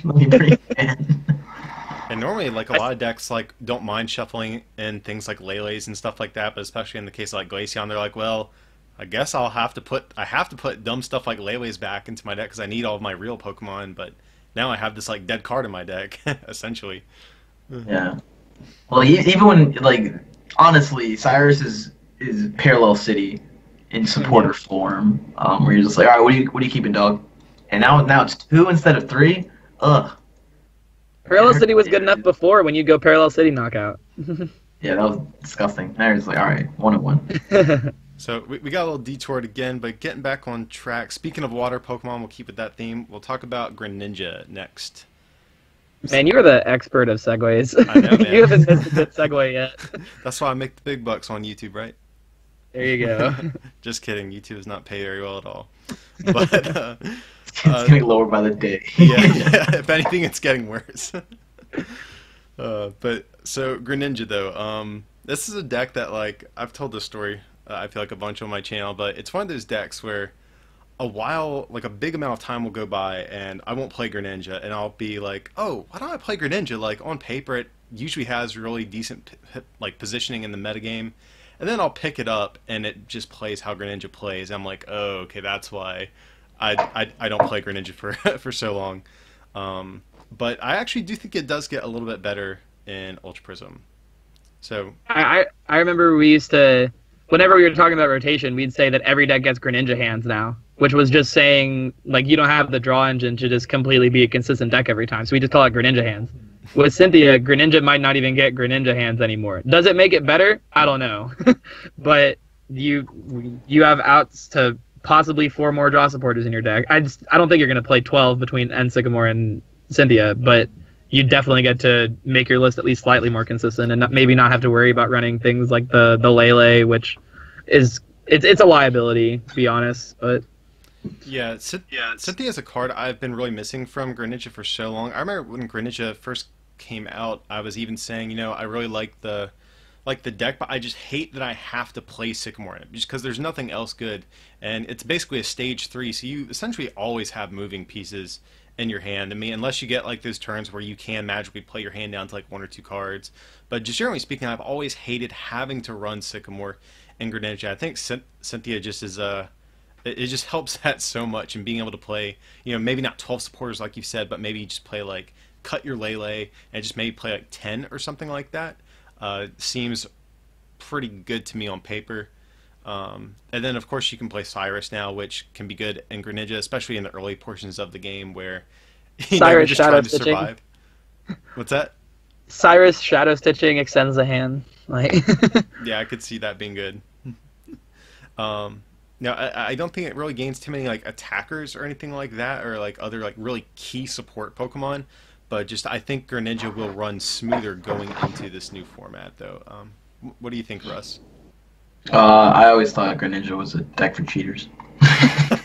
Speaker 2: let me bring it in.
Speaker 1: And normally, like, a lot of decks, like, don't mind shuffling in things like Lele's and stuff like that, but especially in the case of, like, Glaceon, they're like, well, I guess I have to put dumb stuff like Lele's back into my deck because I need all of my real Pokemon, but now I have this, like, dead card in my deck, essentially.
Speaker 2: Yeah. Well, even when, like, honestly, Cyrus is Parallel City in supporter form, where you're just like, all right, what are you keeping, dog? And now it's 2 instead of 3? Ugh.
Speaker 3: Parallel City was good enough before when you go Parallel City knockout.
Speaker 2: Yeah, that was disgusting. Now it's like, all right, 1-1.
Speaker 1: So we got a little detoured again, but getting back on track. Speaking of water Pokemon, we'll keep with that theme. We'll talk about Greninja next.
Speaker 3: Man, you're the expert of segues.
Speaker 1: I know, man.
Speaker 3: You haven't missed a good segue yet.
Speaker 1: That's why I make the big bucks on YouTube, right?
Speaker 3: There you go.
Speaker 1: Just kidding. YouTube does not pay very well at all. But
Speaker 2: It's getting lower by the day.
Speaker 1: yeah, if anything, it's getting worse. But so Greninja though, this is a deck that, like, I've told this story, I feel like a bunch on my channel, but it's one of those decks where a big amount of time will go by and I won't play Greninja, and I'll be like, oh, why don't I play Greninja? Like, on paper, it usually has really decent like positioning in the metagame, and then I'll pick it up and it just plays how Greninja plays. I'm like, oh, okay, that's why I don't play Greninja for so long. But I actually do think it does get a little bit better in Ultra Prism. So
Speaker 3: I remember we used to, whenever we were talking about rotation, we'd say that every deck gets Greninja hands now, which was just saying, like, you don't have the draw engine to just completely be a consistent deck every time. So we just call it Greninja hands. With Cynthia, Greninja might not even get Greninja hands anymore. Does it make it better? I don't know. But you have outs to possibly 4 more draw supporters in your deck. I don't think you're going to play 12 between N Sycamore and Cynthia, but you definitely get to make your list at least slightly more consistent and maybe not have to worry about running things like the Lele, which is it's a liability, to be honest. But
Speaker 1: yeah, Cynthia is a card I've been really missing from Greninja for so long. I remember when Greninja first came out, I was even saying, you know, I really like the deck, but I just hate that I have to play Sycamore in it, just because there's nothing else good, and it's basically a stage 3, so you essentially always have moving pieces in your hand. I mean, unless you get like those turns where you can magically play your hand down to like 1 or 2 cards. But just generally speaking, I've always hated having to run Sycamore in Greninja. I think Cynthia just is it just helps that so much, and being able to play, you know, maybe not 12 supporters like you said, but maybe just play like cut your Lele and just maybe play like 10 or something like that. Seems pretty good to me on paper. And then of course you can play Cyrus now, which can be good in Greninja, especially in the early portions of the game where you know, you're just trying to survive. What's that?
Speaker 3: Cyrus shadow stitching extends the hand. Like
Speaker 1: yeah, I could see that being good. Now I don't think it really gains too many like attackers or anything like that, or like other like really key support Pokemon. But just I think Greninja will run smoother going into this new format, though. What do you think, Russ?
Speaker 2: I always thought Greninja was a deck for cheaters.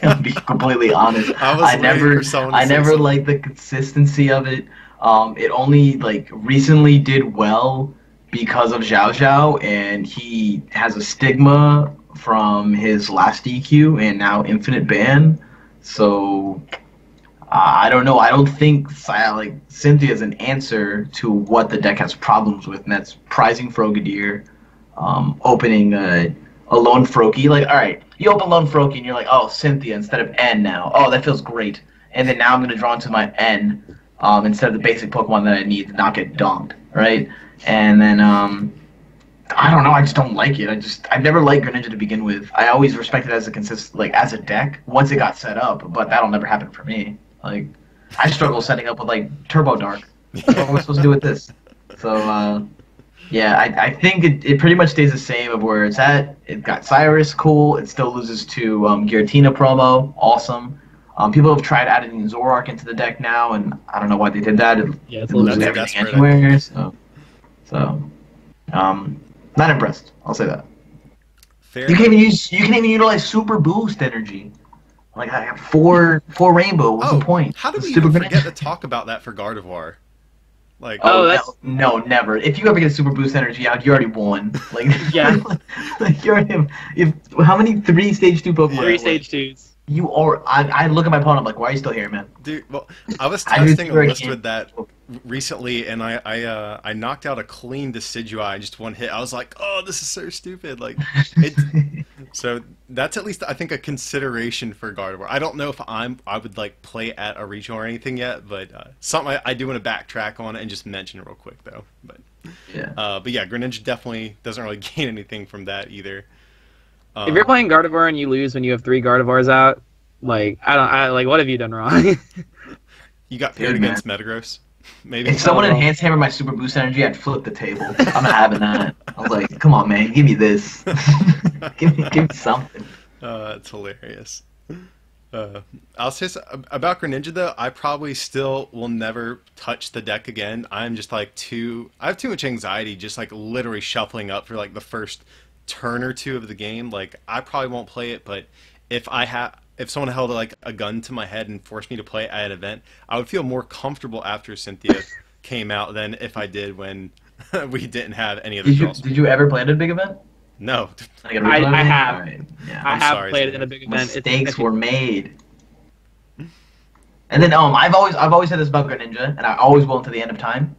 Speaker 2: To be completely honest, I never liked the consistency of it. It only like recently did well because of Zhao Zhao, and he has a stigma from his last DQ and now Infinite Ban. So I don't know. I don't think like Cynthia is an answer to what the deck has problems with, and that's prizing Frogadier, opening a Lone Froakie. Like, all right, you open Lone Froakie and you're like, oh, Cynthia instead of N now. Oh, that feels great. And then now I'm going to draw into my N instead of the basic Pokemon that I need to not get donked, right? And then I don't know. I just don't like it. I've never liked Greninja to begin with. I always respected it as as a deck once it got set up, but that'll never happen for me. Like, I struggle setting up with like Turbo Dark. What am I supposed to do with this? So yeah, I think it pretty much stays the same of where it's at. It got Cyrus, cool. It still loses to Giratina promo, awesome. People have tried adding Zoroark into the deck now, and I don't know why they did that. It loses everything anywhere. So not impressed. I'll say that.
Speaker 1: Fair
Speaker 2: you can even utilize Super Boost energy. Like I have four rainbow. What's the point?
Speaker 1: How did we
Speaker 2: Super
Speaker 1: even forget
Speaker 2: Greninja.
Speaker 1: to talk about that for Gardevoir? Like,
Speaker 3: Oh,
Speaker 2: Oh
Speaker 3: that's
Speaker 2: no, never. If you ever get a super boost energy out, you already won. Like,
Speaker 3: Yeah.
Speaker 2: like you already have, if how many three stage 2 Pokemon?
Speaker 1: Yeah.
Speaker 3: three
Speaker 2: Like,
Speaker 3: stage twos.
Speaker 2: you are. I look at my opponent. I'm like, why are you still here, man?
Speaker 1: dude, well, I was
Speaker 2: I knew
Speaker 1: testing
Speaker 2: you
Speaker 1: a
Speaker 2: were
Speaker 1: list
Speaker 2: again.
Speaker 1: with that recently, and I knocked out a clean Decidueye in just one hit. I was like, oh, this is so stupid. Like, it. So that's at least I think a consideration for Gardevoir. I don't know if I would like play at a regional or anything yet, but something I do want to backtrack on and just mention real quick though. But yeah, Greninja definitely doesn't really gain anything from that either.
Speaker 3: If you're playing Gardevoir and you lose when you have 3 Gardevoirs out, like like what have you done wrong?
Speaker 1: You got paired
Speaker 2: Dude,
Speaker 1: against Metagross, maybe.
Speaker 2: If someone
Speaker 3: Oh.
Speaker 2: enhanced hammer my super boost energy, I'd flip the table. I'm not having that. I was like, come on, man, give me this. give me something.
Speaker 1: It's hilarious. I'll say about Greninja though. I probably still will never touch the deck again. I'm just like I have too much anxiety just like literally shuffling up for like the first turn or two of the game. Like I probably won't play it, but if someone held like a gun to my head and forced me to play it at an event, I would feel more comfortable after Cynthia came out than if I did when we didn't have any other draws.
Speaker 2: Did you ever play at a big event?
Speaker 1: No.
Speaker 2: Like a
Speaker 3: I
Speaker 2: regional event?
Speaker 3: have.
Speaker 2: Alright, yeah.
Speaker 3: I
Speaker 1: I'm
Speaker 3: have
Speaker 1: sorry,
Speaker 3: played
Speaker 1: Xander.
Speaker 3: it in a big event.
Speaker 2: Mistakes were made. And then I've always said this about Greninja, and I always will until the end of time.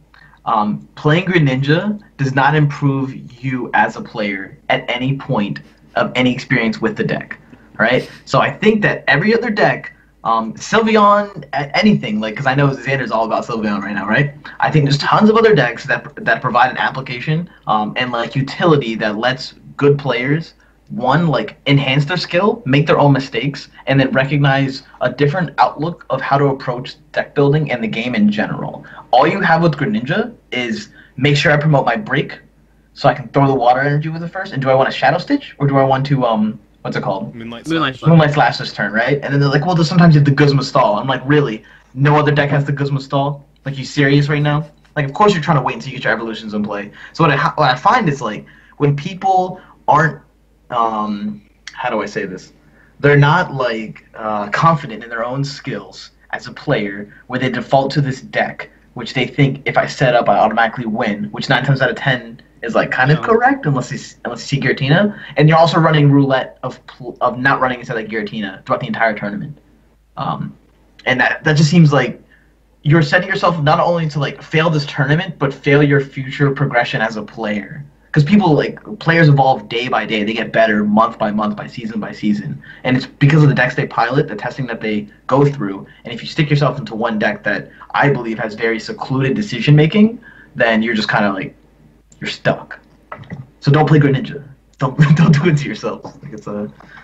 Speaker 2: Playing Greninja does not improve you as a player at any point of any experience with the deck. Right? So I think that every other deck, Sylveon, anything, like, because I know Xander's all about Sylveon right now, right? I think there's tons of other decks that provide an application and like utility that lets good players one, like, enhance their skill, make their own mistakes, and then recognize a different outlook of how to approach deck building and the game in general. All you have with Greninja is make sure I promote my break so I can throw the water energy with it first. And do I want a Shadow Stitch or do I want to what's it called?
Speaker 1: Moonlight
Speaker 3: Moonlight
Speaker 1: Slash.
Speaker 3: Slash.
Speaker 2: Moonlight Slash this turn, right? And then they're like, well, sometimes you have the Guzma stall. I'm like, really? No other deck has the Guzma stall? Like, you serious right now? Like, of course you're trying to wait until you get your evolutions in play. So what I find is, like, when people aren't, how do I say this? They're not, like, confident in their own skills as a player, where they default to this deck, which they think if I set up, I automatically win, which 9 times out of 10 is like kind of correct unless you see Giratina, and you're also running roulette of not running inside like Giratina throughout the entire tournament, and that just seems like you're setting yourself not only to like fail this tournament but fail your future progression as a player. Because players evolve day by day, they get better month by month, by season, and it's because of the decks they pilot, the testing that they go through. And if you stick yourself into one deck that I believe has very secluded decision making, then you're just kind of like you're stuck. So don't play Greninja. Don't do it to yourself. Like it's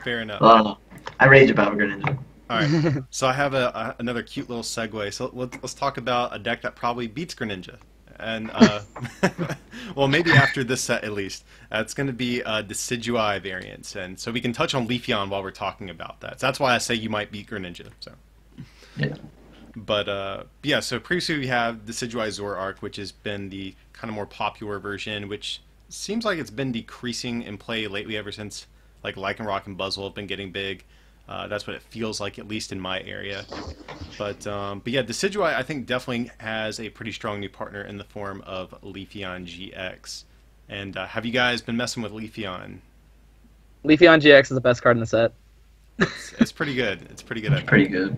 Speaker 1: Fair enough.
Speaker 2: I rage about Greninja.
Speaker 1: All right. So I have another cute little segue. So let's talk about a deck that probably beats Greninja. And well, maybe after this set at least. It's going to be Decidueye variants, and so we can touch on Leafeon while we're talking about that. So that's why I say you might beat Greninja. So.
Speaker 2: Yeah.
Speaker 1: But yeah, so previously we have Decidueye Zoroark, which has been the kind of more popular version, which seems like it's been decreasing in play lately ever since like Lycanroc and Buzzwole have been getting big. That's what it feels like, at least in my area. But yeah, Decidueye I think definitely has a pretty strong new partner in the form of Leafeon GX. And have you guys been messing with Leafeon?
Speaker 3: Leafeon GX is the best card in the set.
Speaker 1: It's pretty good. It's pretty good.
Speaker 2: It's pretty good.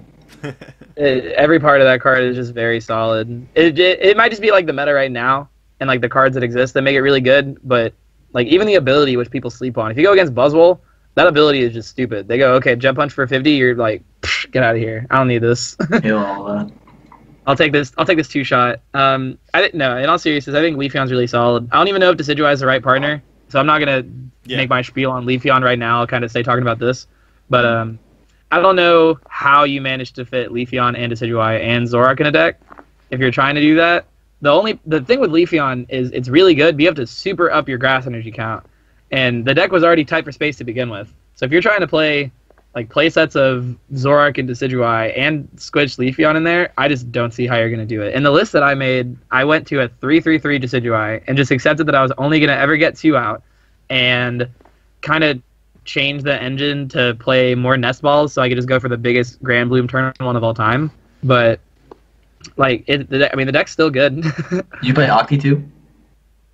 Speaker 3: Every part of that card is just very solid. It might just be like the meta right now and like the cards that exist that make it really good, but like even the ability which people sleep on. If you go against Buzzwole, that ability is just stupid. They go, okay, jump punch for 50. You're like, get out of here. I don't need this.
Speaker 2: Kill all that.
Speaker 3: I'll take this 2-shot. No, in all seriousness, I think Leafeon's really solid. I don't even know if Decidueye is the right partner, so I'm not gonna make my spiel on Leafeon right now. I'll kind of stay talking about this, but I don't know how you managed to fit Leafeon and Decidueye and Zoroark in a deck. If you're trying to do that, the thing with Leafeon is it's really good, but you have to super up your grass energy count, and the deck was already tight for space to begin with. So if you're trying to play sets of Zoroark and Decidueye and squidge Leafeon in there, I just don't see how you're going to do it. In the list that I made, I went to a 3-3-3 Decidueye and just accepted that I was only going to ever get 2 out, and kind of change the engine to play more nest balls, so I could just go for the biggest Grand Bloom turn one of all time. But like, I mean, the deck's still good.
Speaker 2: You play Octi too?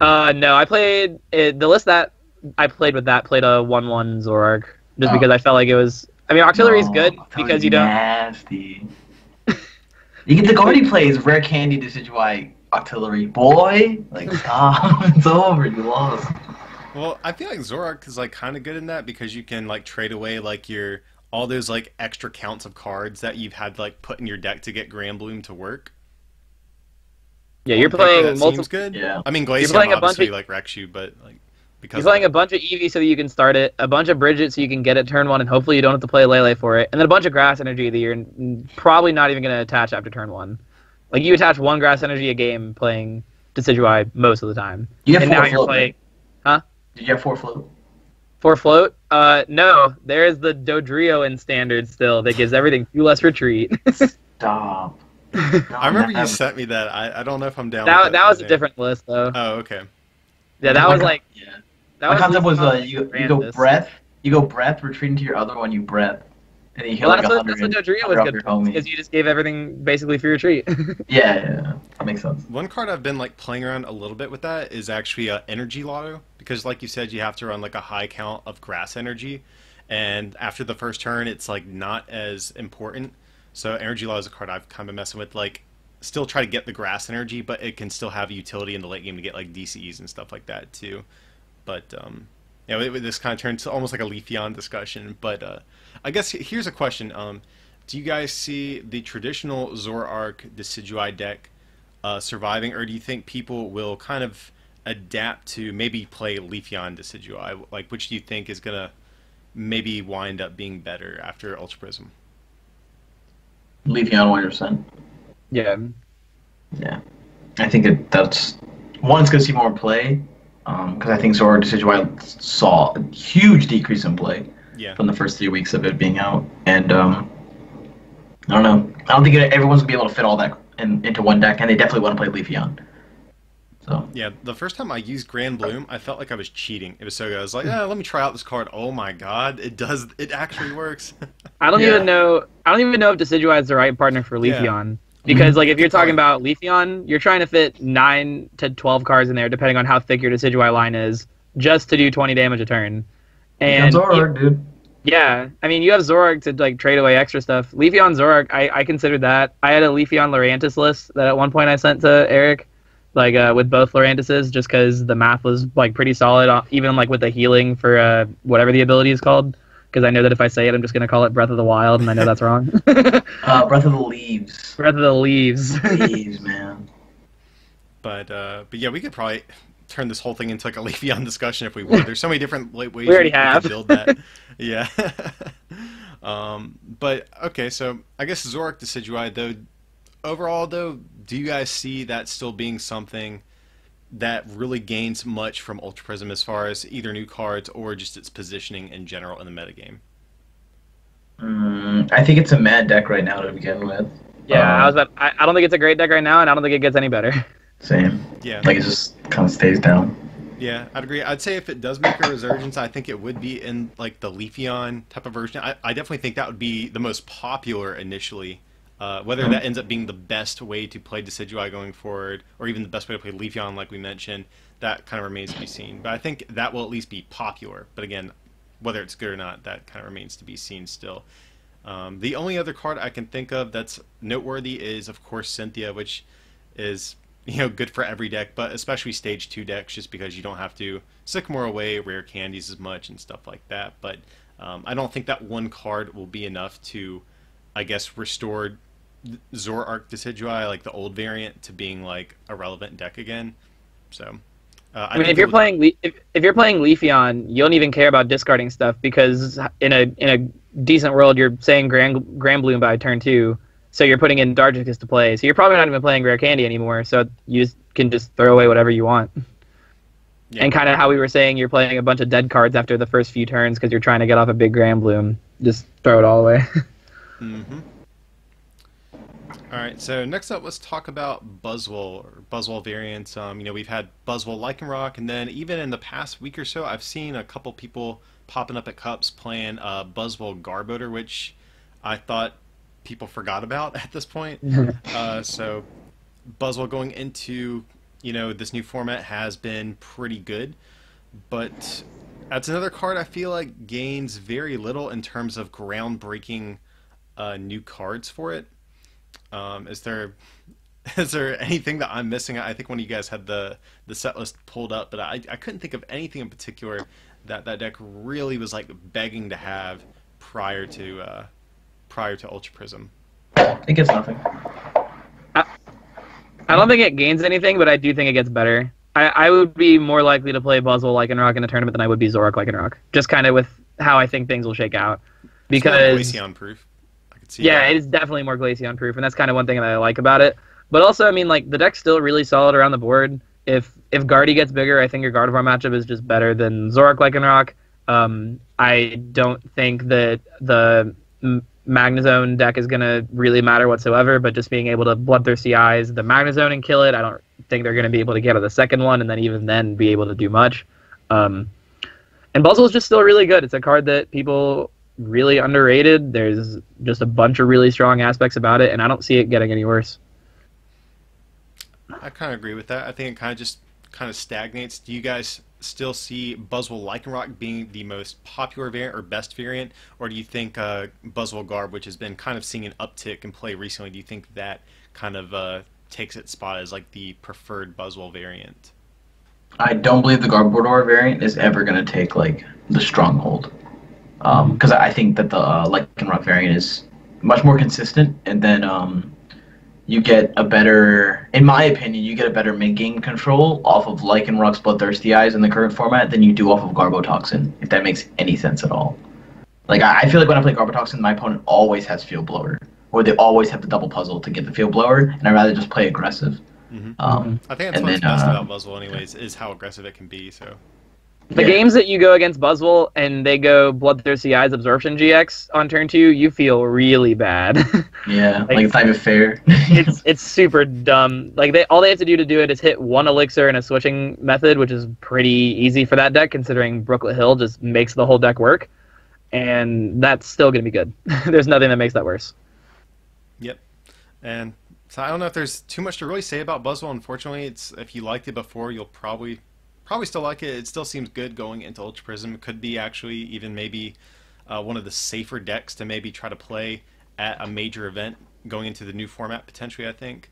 Speaker 3: No, I played the list that I played with that played a 1/1 Zoroark just because I felt like it was. I mean, Octillery's good because you don't.
Speaker 2: Nasty. You get to already plays Rare Candy Decidueye Octillery. Boy, like, it's over. You lost.
Speaker 1: Well, I feel like Zoroark is like kind of good in that because you can like trade away like your all those like extra counts of cards that you've had like put in your deck to get Grand Bloom to work.
Speaker 3: Yeah, you're playing multiple.
Speaker 1: Seems good.
Speaker 2: Yeah.
Speaker 1: I mean, Glaceon obviously like wrecks you, but like because
Speaker 3: you're playing a bunch of Eevee so that you can start it, a bunch of Bridget so you can get it turn 1, and hopefully you don't have to play Lele for it, and then a bunch of Grass Energy that you're probably not even going to attach after turn 1. Like, you attach 1 Grass Energy a game playing Decidueye most of the time.
Speaker 2: You have
Speaker 3: and
Speaker 2: 4
Speaker 3: now
Speaker 2: float,
Speaker 3: you're playing... Huh?
Speaker 2: Did you have 4 float?
Speaker 3: 4 float? No. There is the Dodrio in Standard still that gives everything 2 less retreat.
Speaker 2: Stop.
Speaker 1: I remember you sent me that. I don't know if I'm down
Speaker 3: that,
Speaker 1: with
Speaker 3: that was a different list, though.
Speaker 1: Oh, okay.
Speaker 3: Yeah, that was like...
Speaker 2: Yeah.
Speaker 3: That
Speaker 2: My concept was
Speaker 3: you
Speaker 2: go breath, retreat into your other one, you breath. And then you heal
Speaker 3: well,
Speaker 2: like
Speaker 3: that's
Speaker 2: 100.
Speaker 3: what Dodrio was good for, because you just gave everything basically free retreat.
Speaker 2: Yeah, that makes sense.
Speaker 1: One card I've been like playing around a little bit with that is actually Energy Lotto, because like you said, you have to run like a high count of grass energy, and after the first turn, it's like not as important. So Energy Lotto is a card I've kind of been messing with, like still try to get the grass energy, but it can still have utility in the late game to get like DCEs and stuff like that too. But yeah, this kind of turns to almost like a Leafeon discussion. But I guess here's a question: do you guys see the traditional Zoroark Decidueye deck surviving, or do you think people will kind of adapt to maybe play Leafeon Decidueye? Like, which do you think is gonna maybe wind up being better after Ultra Prism?
Speaker 2: Leafeon 100%.
Speaker 3: Yeah.
Speaker 2: Yeah. I think that's one. It's gonna see more play. Because I think Zoroark Decidueye saw a huge decrease in play from the first 3 weeks of it being out, and I don't know. I don't think everyone's gonna be able to fit all that into one deck, and they definitely want to play Leafeon. So
Speaker 1: yeah, the first time I used Grand Bloom, I felt like I was cheating. It was so good. I was like, yeah, let me try out this card. Oh my god, it does! It actually works.
Speaker 3: I don't even know. I don't even know if Decidueye is the right partner for Leafeon.
Speaker 1: Yeah.
Speaker 3: Because, like, if you're talking about Leafeon, you're trying to fit 9 to 12 cards in there, depending on how thick your Decidueye line is, just to do 20 damage a turn. And
Speaker 2: Zoroark, dude.
Speaker 3: Yeah, I mean, you have Zoroark to, like, trade away extra stuff. Leafeon Zoroark, I considered that. I had a Leafeon Lurantis list that at one point I sent to Eric, like, with both Lurantises, just because the math was, like, pretty solid, even, like, with the healing for whatever the ability is called. Because I know that if I say it, I'm just going to call it Breath of the Wild, and I know that's wrong.
Speaker 2: Breath of the Leaves.
Speaker 3: Breath of the Leaves.
Speaker 2: Leaves, man.
Speaker 1: But yeah, we could probably turn this whole thing into like a Leafeon discussion if we would. There's so many different ways we
Speaker 3: have.
Speaker 1: could build that. Yeah. But okay, so I guess Zoroark Decidueye, though, overall, though, do you guys see that still being something that really gains much from Ultra Prism as far as either new cards or just its positioning in general in the metagame?
Speaker 2: I think it's a mad deck right now to begin with.
Speaker 3: Yeah, I don't think it's a great deck right now, and I don't think it gets any better.
Speaker 2: Same.
Speaker 1: Yeah.
Speaker 2: Like, it just kind of stays down.
Speaker 1: Yeah, I'd agree. I'd say if it does make a resurgence, I think it would be in like the Leafeon type of version. I definitely think that would be the most popular initially. Whether that ends up being the best way to play Decidueye going forward, or even the best way to play Leafeon, like we mentioned, that kind of remains to be seen. But I think that will at least be popular. But again, whether it's good or not, that kind of remains to be seen still. The only other card I can think of that's noteworthy is, of course, Cynthia, which is good for every deck, but especially Stage 2 decks, just because you don't have to Sycamore away rare candies as much and stuff like that. But I don't think that one card will be enough to, I guess, restore Zoroark Decidueye, like the old variant, to being like a relevant deck again. So
Speaker 3: I mean, if you're playing Leafeon, you don't even care about discarding stuff, because in a decent world, you're saying Grand Bloom by turn 2, so you're putting in Dartrix to play. So you're probably not even playing Rare Candy anymore. So you can just throw away whatever you want. Yeah. And kind of how we were saying, you're playing a bunch of dead cards after the first few turns because you're trying to get off a big Grand Bloom. Just throw it all away.
Speaker 1: Mm-hmm. All right, so next up, let's talk about Buzzwole, or Buzzwole variants. We've had Buzzwole Lycanroc, and then even in the past week or so, I've seen a couple people popping up at Cups playing Buzzwole Garbodor, which I thought people forgot about at this point. So Buzzwole going into this new format has been pretty good, but that's another card I feel like gains very little in terms of groundbreaking new cards for it. Is there anything that I'm missing? I think one of you guys had the set list pulled up, but I couldn't think of anything in particular that deck really was like begging to have prior to Ultra Prism.
Speaker 2: It gets nothing.
Speaker 3: I don't think it gains anything, but I do think it gets better. I would be more likely to play Buzzwole Lycanroc in a tournament than I would be Zoroark Lycanroc, just kind of with how I think things will shake out. Because
Speaker 1: it's more Glaceon proof. I could see
Speaker 3: it is definitely more Glaceon proof, and that's kind of one thing that I like about it. But also, I mean, like the deck's still really solid around the board. If Guardy gets bigger, I think your Gardevoir matchup is just better than Zoroark Lycanroc. I don't think that the Magnezone deck is going to really matter whatsoever, but just being able to Bloodthirsty Eyes the Magnezone and kill it, I don't think they're going to be able to get out of the second one, and then even then be able to do much. And Buzzwole's just still really good. It's a card that people really underrated. There's just a bunch of really strong aspects about it, and I don't see it getting any worse.
Speaker 1: I kind of agree with that. I think it kind of stagnates. Do you guys still see Buzzwole Lycanroc being the most popular variant or best variant, or do you think Buzzwole Garb, which has been kind of seeing an uptick in play recently, do you think that kind of takes its spot as like the preferred Buzzwole variant?
Speaker 2: I don't believe the Garbodor variant is ever going to take like the stronghold, because I think that the Lycanroc variant is much more consistent, and then you get a better, in my opinion, you get a better mid-game control off of Lycanroc's Bloodthirsty Eyes in the current format than you do off of Garbotoxin, if that makes any sense at all. Like, I feel like when I play Garbotoxin, my opponent always has Field Blower, or they always have the double puzzle to get the Field Blower, and I'd rather just play aggressive.
Speaker 1: Mm-hmm. I think that's what's best about Buzzwole anyways, is how aggressive it can be, so...
Speaker 3: The games that you go against Buzzwole and they go Bloodthirsty Eyes Absorption GX on turn 2, you feel really bad.
Speaker 2: Yeah, like it's not even fair.
Speaker 3: it's super dumb. Like all they have to do it is hit one elixir and a switching method, which is pretty easy for that deck, considering Brooklet Hill just makes the whole deck work, and that's still going to be good. There's nothing that makes that worse.
Speaker 1: Yep, and so I don't know if there's too much to really say about Buzzwole. Unfortunately, if you liked it before, you'll probably still like it. It still seems good going into Ultra Prism. It could be actually even maybe one of the safer decks to maybe try to play at a major event going into the new format potentially, I think.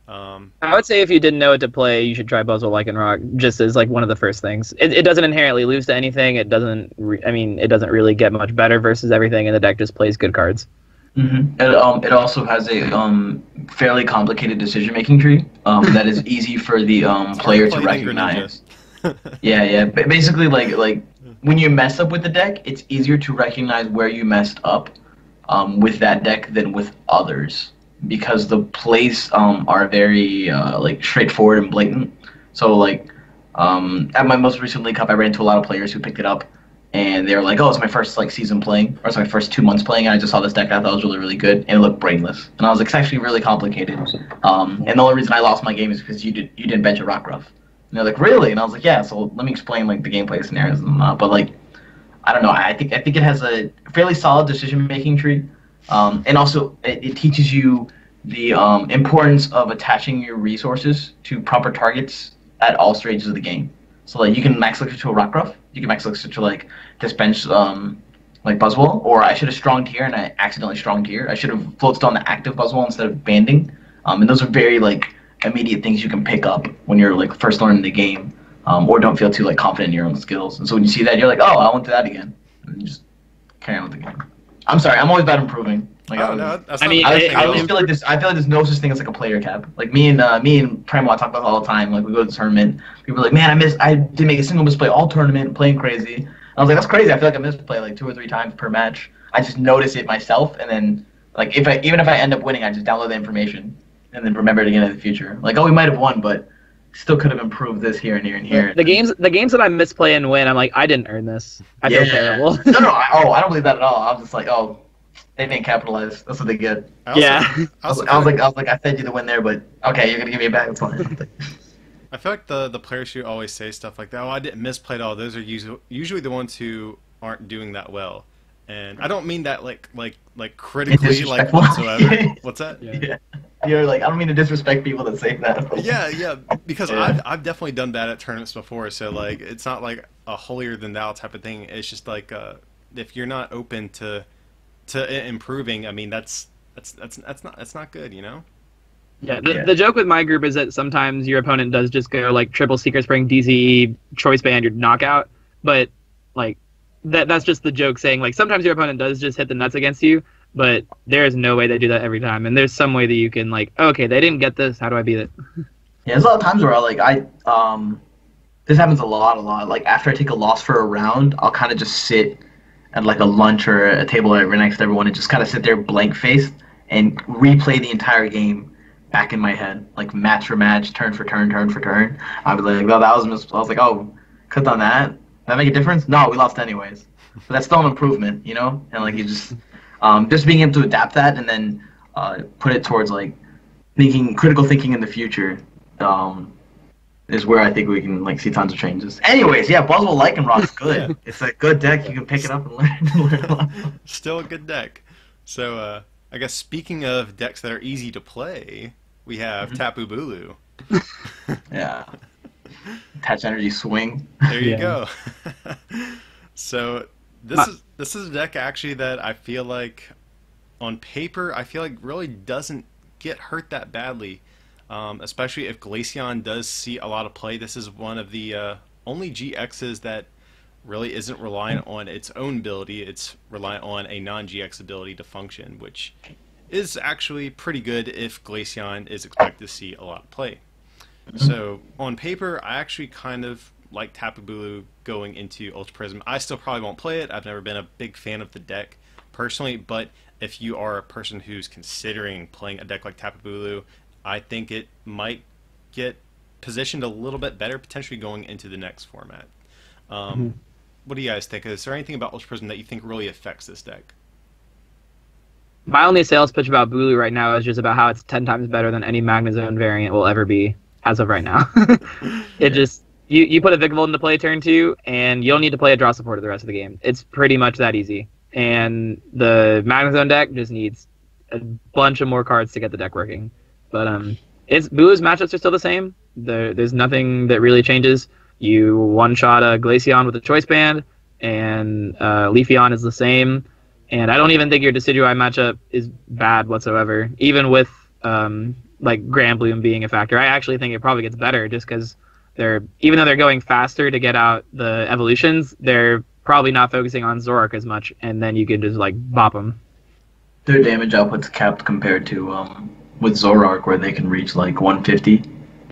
Speaker 3: I would say if you didn't know what to play, you should try Buzzwole Lycanroc just as like one of the first things. It doesn't inherently lose to anything. It doesn't it doesn't really get much better versus everything, and the deck just plays good cards.
Speaker 2: Mm-hmm. It also has a fairly complicated decision-making tree that is easy for the player to recognize. Yeah. But basically, like when you mess up with the deck, it's easier to recognize where you messed up with that deck than with others, because the plays are very like straightforward and blatant. So like at my most recent League Cup, I ran into a lot of players who picked it up, and they were like, "Oh, it's my first like season playing, or it's my first 2 months playing, and I just saw this deck and I thought it was really, really good, and it looked brainless." And I was like, "It's actually really complicated." And the only reason I lost my game is because you didn't bench a Rockruff. And they're like, "Really?" And I was like, "Yeah." So let me explain like the gameplay scenarios and but like, I don't know. I think it has a fairly solid decision-making tree, and also it teaches you the importance of attaching your resources to proper targets at all stages of the game. So like you can max elixir to a Rockruff, you can max elixir to like dispense like Buzzwole, or I should have stronged here and I accidentally stronged here. I should have float on the active Buzzwole instead of banding. And those are very like immediate things you can pick up when you're like first learning the game, or don't feel too like confident in your own skills. And so when you see that, you're like, "Oh, I want to do that again," and you just carry on with the game. I'm sorry, I'm always bad improving. Like, I feel like there's no such thing as like a player cap. Like me and Primo, I talk about it all the time. Like we go to the tournament, people are like, "Man, I didn't make a single misplay all tournament, playing crazy." And I was like, "That's crazy. I feel like I misplay like 2 or 3 times per match. I just notice it myself, and then like even if I end up winning, I just download the information and then remember it again in the future. Like, oh, we might have won, but still could have improved this here and here and here."
Speaker 3: The games that I misplay and win, I'm like, I didn't earn this. I feel terrible.
Speaker 2: No, I don't believe that at all. I was just like, oh, they didn't capitalize. That's what they get. I was like, I fed you the win there, but okay, you're gonna give me a back. It's fine.
Speaker 1: I feel like the players who always say stuff like that, "Oh, I didn't misplay at all," those are usually the ones who aren't doing that well. And I don't mean that like critically like
Speaker 2: Disrespectful.
Speaker 1: whatsoever. What's that?
Speaker 2: Yeah. You're like, I don't mean to disrespect people that say that.
Speaker 1: Yeah, because
Speaker 2: Yeah.
Speaker 1: I've definitely done that at tournaments before. So like, it's not like a holier than thou type of thing. It's just like if you're not open to improving, I mean that's not good, you know.
Speaker 3: Yeah, the joke with my group is that sometimes your opponent does just go like triple Secret Spring, DCE, Choice Band, your knockout. But like that's just the joke saying like sometimes your opponent does just hit the nuts against you, but there is no way they do that every time. And there's some way that you can like, okay, they didn't get this. How do I beat it?
Speaker 2: Yeah, there's a lot of times where this happens a lot. Like after I take a loss for a round, I'll kind of just sit at like a lunch or a table right next to everyone and just kind of sit there blank faced and replay the entire game back in my head, like match for match, turn for turn. I'd be like, well, I was like, oh, could have done that. Did that make a difference? No, we lost anyways. But that's still an improvement, you know? And like you just being able to adapt that and then put it towards like critical thinking in the future is where I think we can like see tons of changes. Anyways, yeah, Buzzwole Lycanroc's good.
Speaker 1: Yeah.
Speaker 2: It's a good deck. You can pick it up and learn a lot.
Speaker 1: Still a good deck. So I guess speaking of decks that are easy to play, we have Tapu Bulu.
Speaker 2: Yeah. Attach energy swing.
Speaker 1: There you go. So this is a deck actually that I feel like on paper really doesn't get hurt that badly. Especially if Glaceon does see a lot of play. This is one of the only GXs that really isn't reliant on its own ability. It's reliant on a non-GX ability to function, which is actually pretty good if Glaceon is expected to see a lot of play. So on paper, I actually kind of like Tapu Bulu going into Ultra Prism. I still probably won't play it. I've never been a big fan of the deck personally, but if you are a person who's considering playing a deck like Tapu Bulu, I think it might get positioned a little bit better, potentially going into the next format. What do you guys think? Is there anything about Ultra Prism that you think really affects this deck?
Speaker 3: My only sales pitch about Bulu right now is just about how it's 10 times better than any Magnezone variant will ever be, as of right now. It just, you put a Vikavolt into play turn 2, and you don't need to play a draw supporter the rest of the game. It's pretty much that easy. And the Magnezone deck just needs a bunch of more cards to get the deck working. But Bulu's matchups are still the same. There's nothing that really changes. You one-shot a Glaceon with a Choice Band, and Leafeon is the same. And I don't even think your Decidueye matchup is bad whatsoever, even with like Granbloom being a factor. I actually think it probably gets better just because even though they're going faster to get out the evolutions, they're probably not focusing on Zoroark as much, and then you can just like bop them.
Speaker 2: Their damage output's capped compared to with Zoroark, where they can reach like 150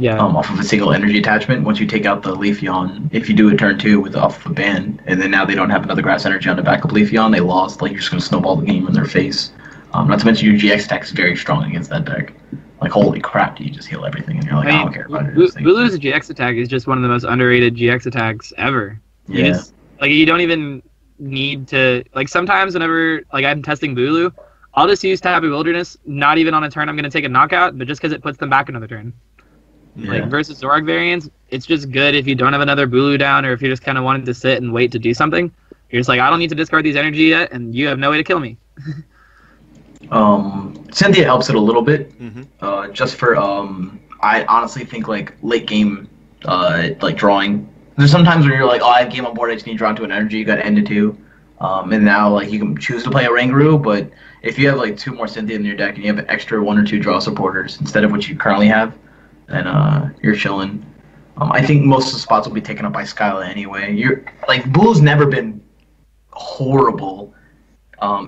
Speaker 2: off of a single energy attachment. Once you take out the Leafeon, if you do a turn 2 off of a band, and then now they don't have another grass energy on the backup Leafeon, they lost. Like you're just gonna snowball the game in their face. Not to mention your GX attack is very strong against that deck. Like holy crap, you just heal everything, and you're like, I don't care about it.
Speaker 3: Bulu's GX attack is just one of the most underrated GX attacks ever.
Speaker 2: Yeah.
Speaker 3: You don't even need to like. Sometimes whenever like I'm testing Bulu, I'll just use Tapu Wilderness. Not even on a turn I'm gonna take a knockout, but just because it puts them back another turn.
Speaker 2: Yeah.
Speaker 3: Like versus Zoroark variants, it's just good if you don't have another Bulu down, or if you just kind of wanted to sit and wait to do something. You're just like, I don't need to discard these energy yet, and you have no way to kill me.
Speaker 2: Cynthia helps it a little bit, just for I honestly think like late game, like drawing. There's sometimes where you're like, oh, I have game on board, I just need to draw into an energy, you got to end it too. And now like you can choose to play a Ranguru, but if you have like 2 more Cynthia in your deck and you have an extra 1 or 2 draw supporters instead of what you currently have, then you're chilling. I think most of the spots will be taken up by Skyla anyway. Blue's never been horrible.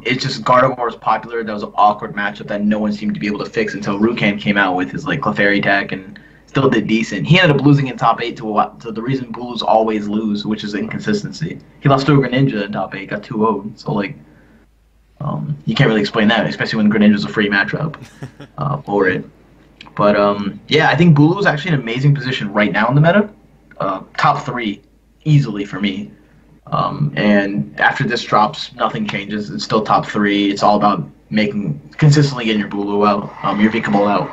Speaker 2: It's just Gardevoir was popular. That was an awkward matchup that no one seemed to be able to fix until Rukan came out with his like Clefairy tech and still did decent. He ended up losing in top 8 to the reason Blues always lose, which is inconsistency. He lost to a Greninja in top 8, got 2-0. So like, you can't really explain that, especially when Greninja's a free matchup for it. But yeah, I think Bulu's actually in an amazing position right now in the meta. Top 3 easily for me. And after this drops, nothing changes. It's still top 3. It's all about consistently getting your Bulu out, your Vikavolt out.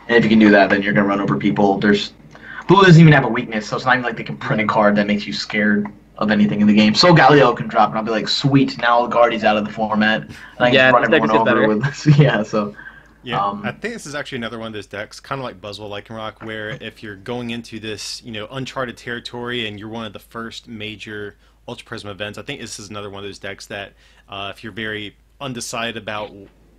Speaker 2: And if you can do that, then you're gonna run over people. Bulu doesn't even have a weakness, so it's not even like they can print a card that makes you scared. of anything in the game. So Galio can drop, and I'll be like, sweet, now Guardy's out of the format, and I can just run everyone over with this. Yeah, so.
Speaker 1: Yeah, I think this is actually another one of those decks, kind of like Buzzwole Lycanroc, where if you're going into this, uncharted territory and you're one of the first major Ultra Prism events, I think this is another one of those decks that if you're very undecided about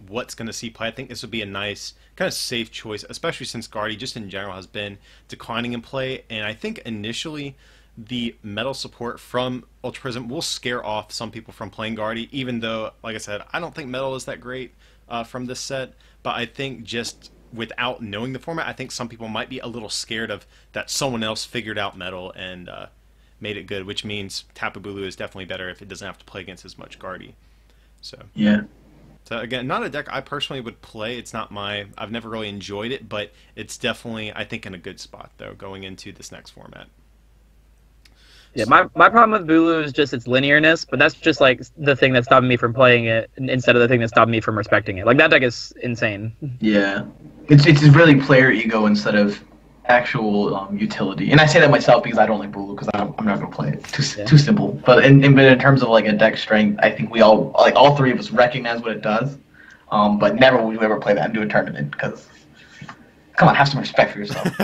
Speaker 1: what's going to see play, I think this would be a nice, kind of safe choice, especially since Guardy, just in general, has been declining in play, and I think initially the metal support from Ultra Prism will scare off some people from playing Guardy, even though, like I said, I don't think metal is that great from this set. But I think just without knowing the format, I think some people might be a little scared of that someone else figured out metal and made it good, which means Tapu Bulu is definitely better if it doesn't have to play against as much Guardy. So
Speaker 2: yeah.
Speaker 1: So again, not a deck I personally would play. It's not I've never really enjoyed it, but it's definitely, I think, in a good spot though going into this next format.
Speaker 3: Yeah, my problem with Bulu is just its linearness, but that's just like the thing that's stopping me from playing it instead of the thing that's stopping me from respecting it. Like, that deck is insane.
Speaker 2: Yeah. It's really player ego instead of actual utility. And I say that myself because I don't like Bulu, because I'm not going to play it. Too simple. But in terms of like a deck strength, I think we all three of us recognize what it does. But never would you ever play that and do a tournament, because come on, have some respect for yourself.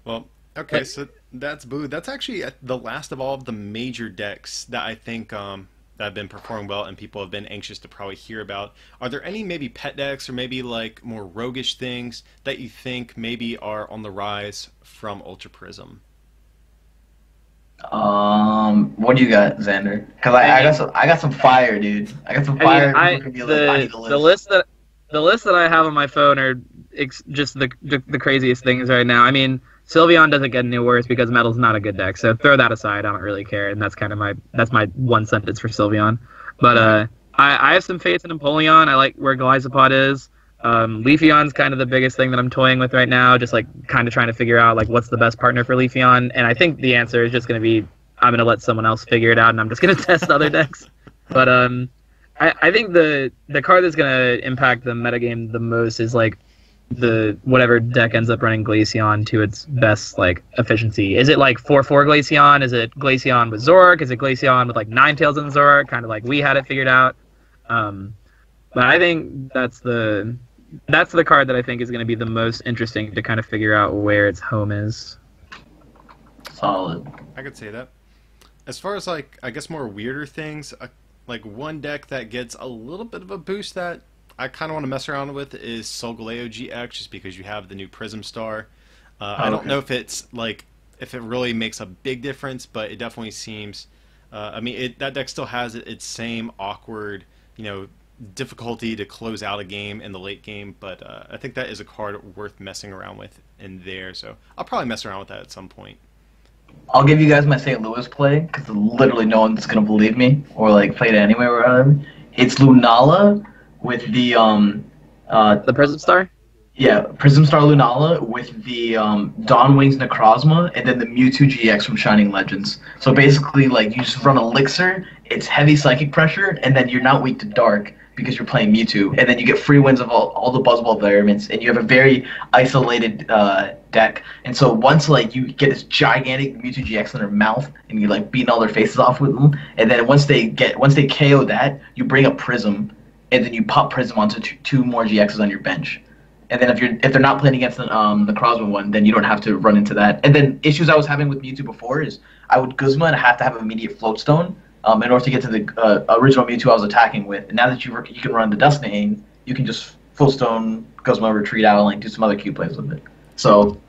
Speaker 1: Well, okay, so that's Bulu. That's actually the last of all of the major decks that I think that have been performing well and people have been anxious to probably hear about. Are there any maybe pet decks or maybe like more roguish things that you think maybe are on the rise from Ultra Prism?
Speaker 2: What do you got, Xander? Because I got some fire, dude. I got some fire.
Speaker 3: The list that I have on my phone are just the craziest things right now. I mean, Sylveon doesn't get any worse because Metal's not a good deck, so throw that aside. I don't really care, and that's kind of my one sentence for Sylveon. But I have some faith in Empoleon. I like where Golisopod is. Leafeon's kind of the biggest thing that I'm toying with right now, just like kind of trying to figure out like what's the best partner for Leafeon. And I think the answer is just going to be I'm going to let someone else figure it out, and I'm just going to test other decks. But I think the card that's going to impact the metagame the most is like the whatever deck ends up running Glaceon to its best like efficiency. Is it like 4/4 Glaceon? Is it Glaceon with Zoroark? Is it Glaceon with like Ninetales and Zoroark? Kind of like we had it figured out. But I think that's the card that I think is going to be the most interesting to kind of figure out where its home is.
Speaker 2: Solid.
Speaker 1: I could say that. As far as like I guess more weirder things, like one deck that gets a little bit of a boost that I kind of want to mess around with is Solgaleo GX, just because you have the new Prism Star. I don't know if it's like if it really makes a big difference, but it definitely seems. I mean, that deck still has its same awkward, difficulty to close out a game in the late game, but I think that is a card worth messing around with in there. So I'll probably mess around with that at some point.
Speaker 2: I'll give you guys my St. Louis play, because literally no one's gonna believe me or like play it anywhere or whatever. It's Lunala with the
Speaker 3: Prism Star?
Speaker 2: Yeah, Prism Star Lunala with the Dawn Wings Necrozma and then the Mewtwo GX from Shining Legends. So basically, like, you just run Elixir, it's heavy Psychic Pressure, and then you're not weak to Dark because you're playing Mewtwo. And then you get free wins of all the Buzzwole environments, and you have a very isolated deck. And so once, like, you get this gigantic Mewtwo GX in their mouth, and you, like, beating all their faces off with them, and then once they KO that, you bring up Prism, and then you pop Prism onto two more GXs on your bench. And then if they're not playing against the Crosman one, then you don't have to run into that. And then issues I was having with Mewtwo before is I would Guzma and I have to have immediate Float Stone in order to get to the original Mewtwo I was attacking with. And now that you can run the Dustin, you can just Float Stone, Guzma, retreat out, and like do some other cute plays with it. So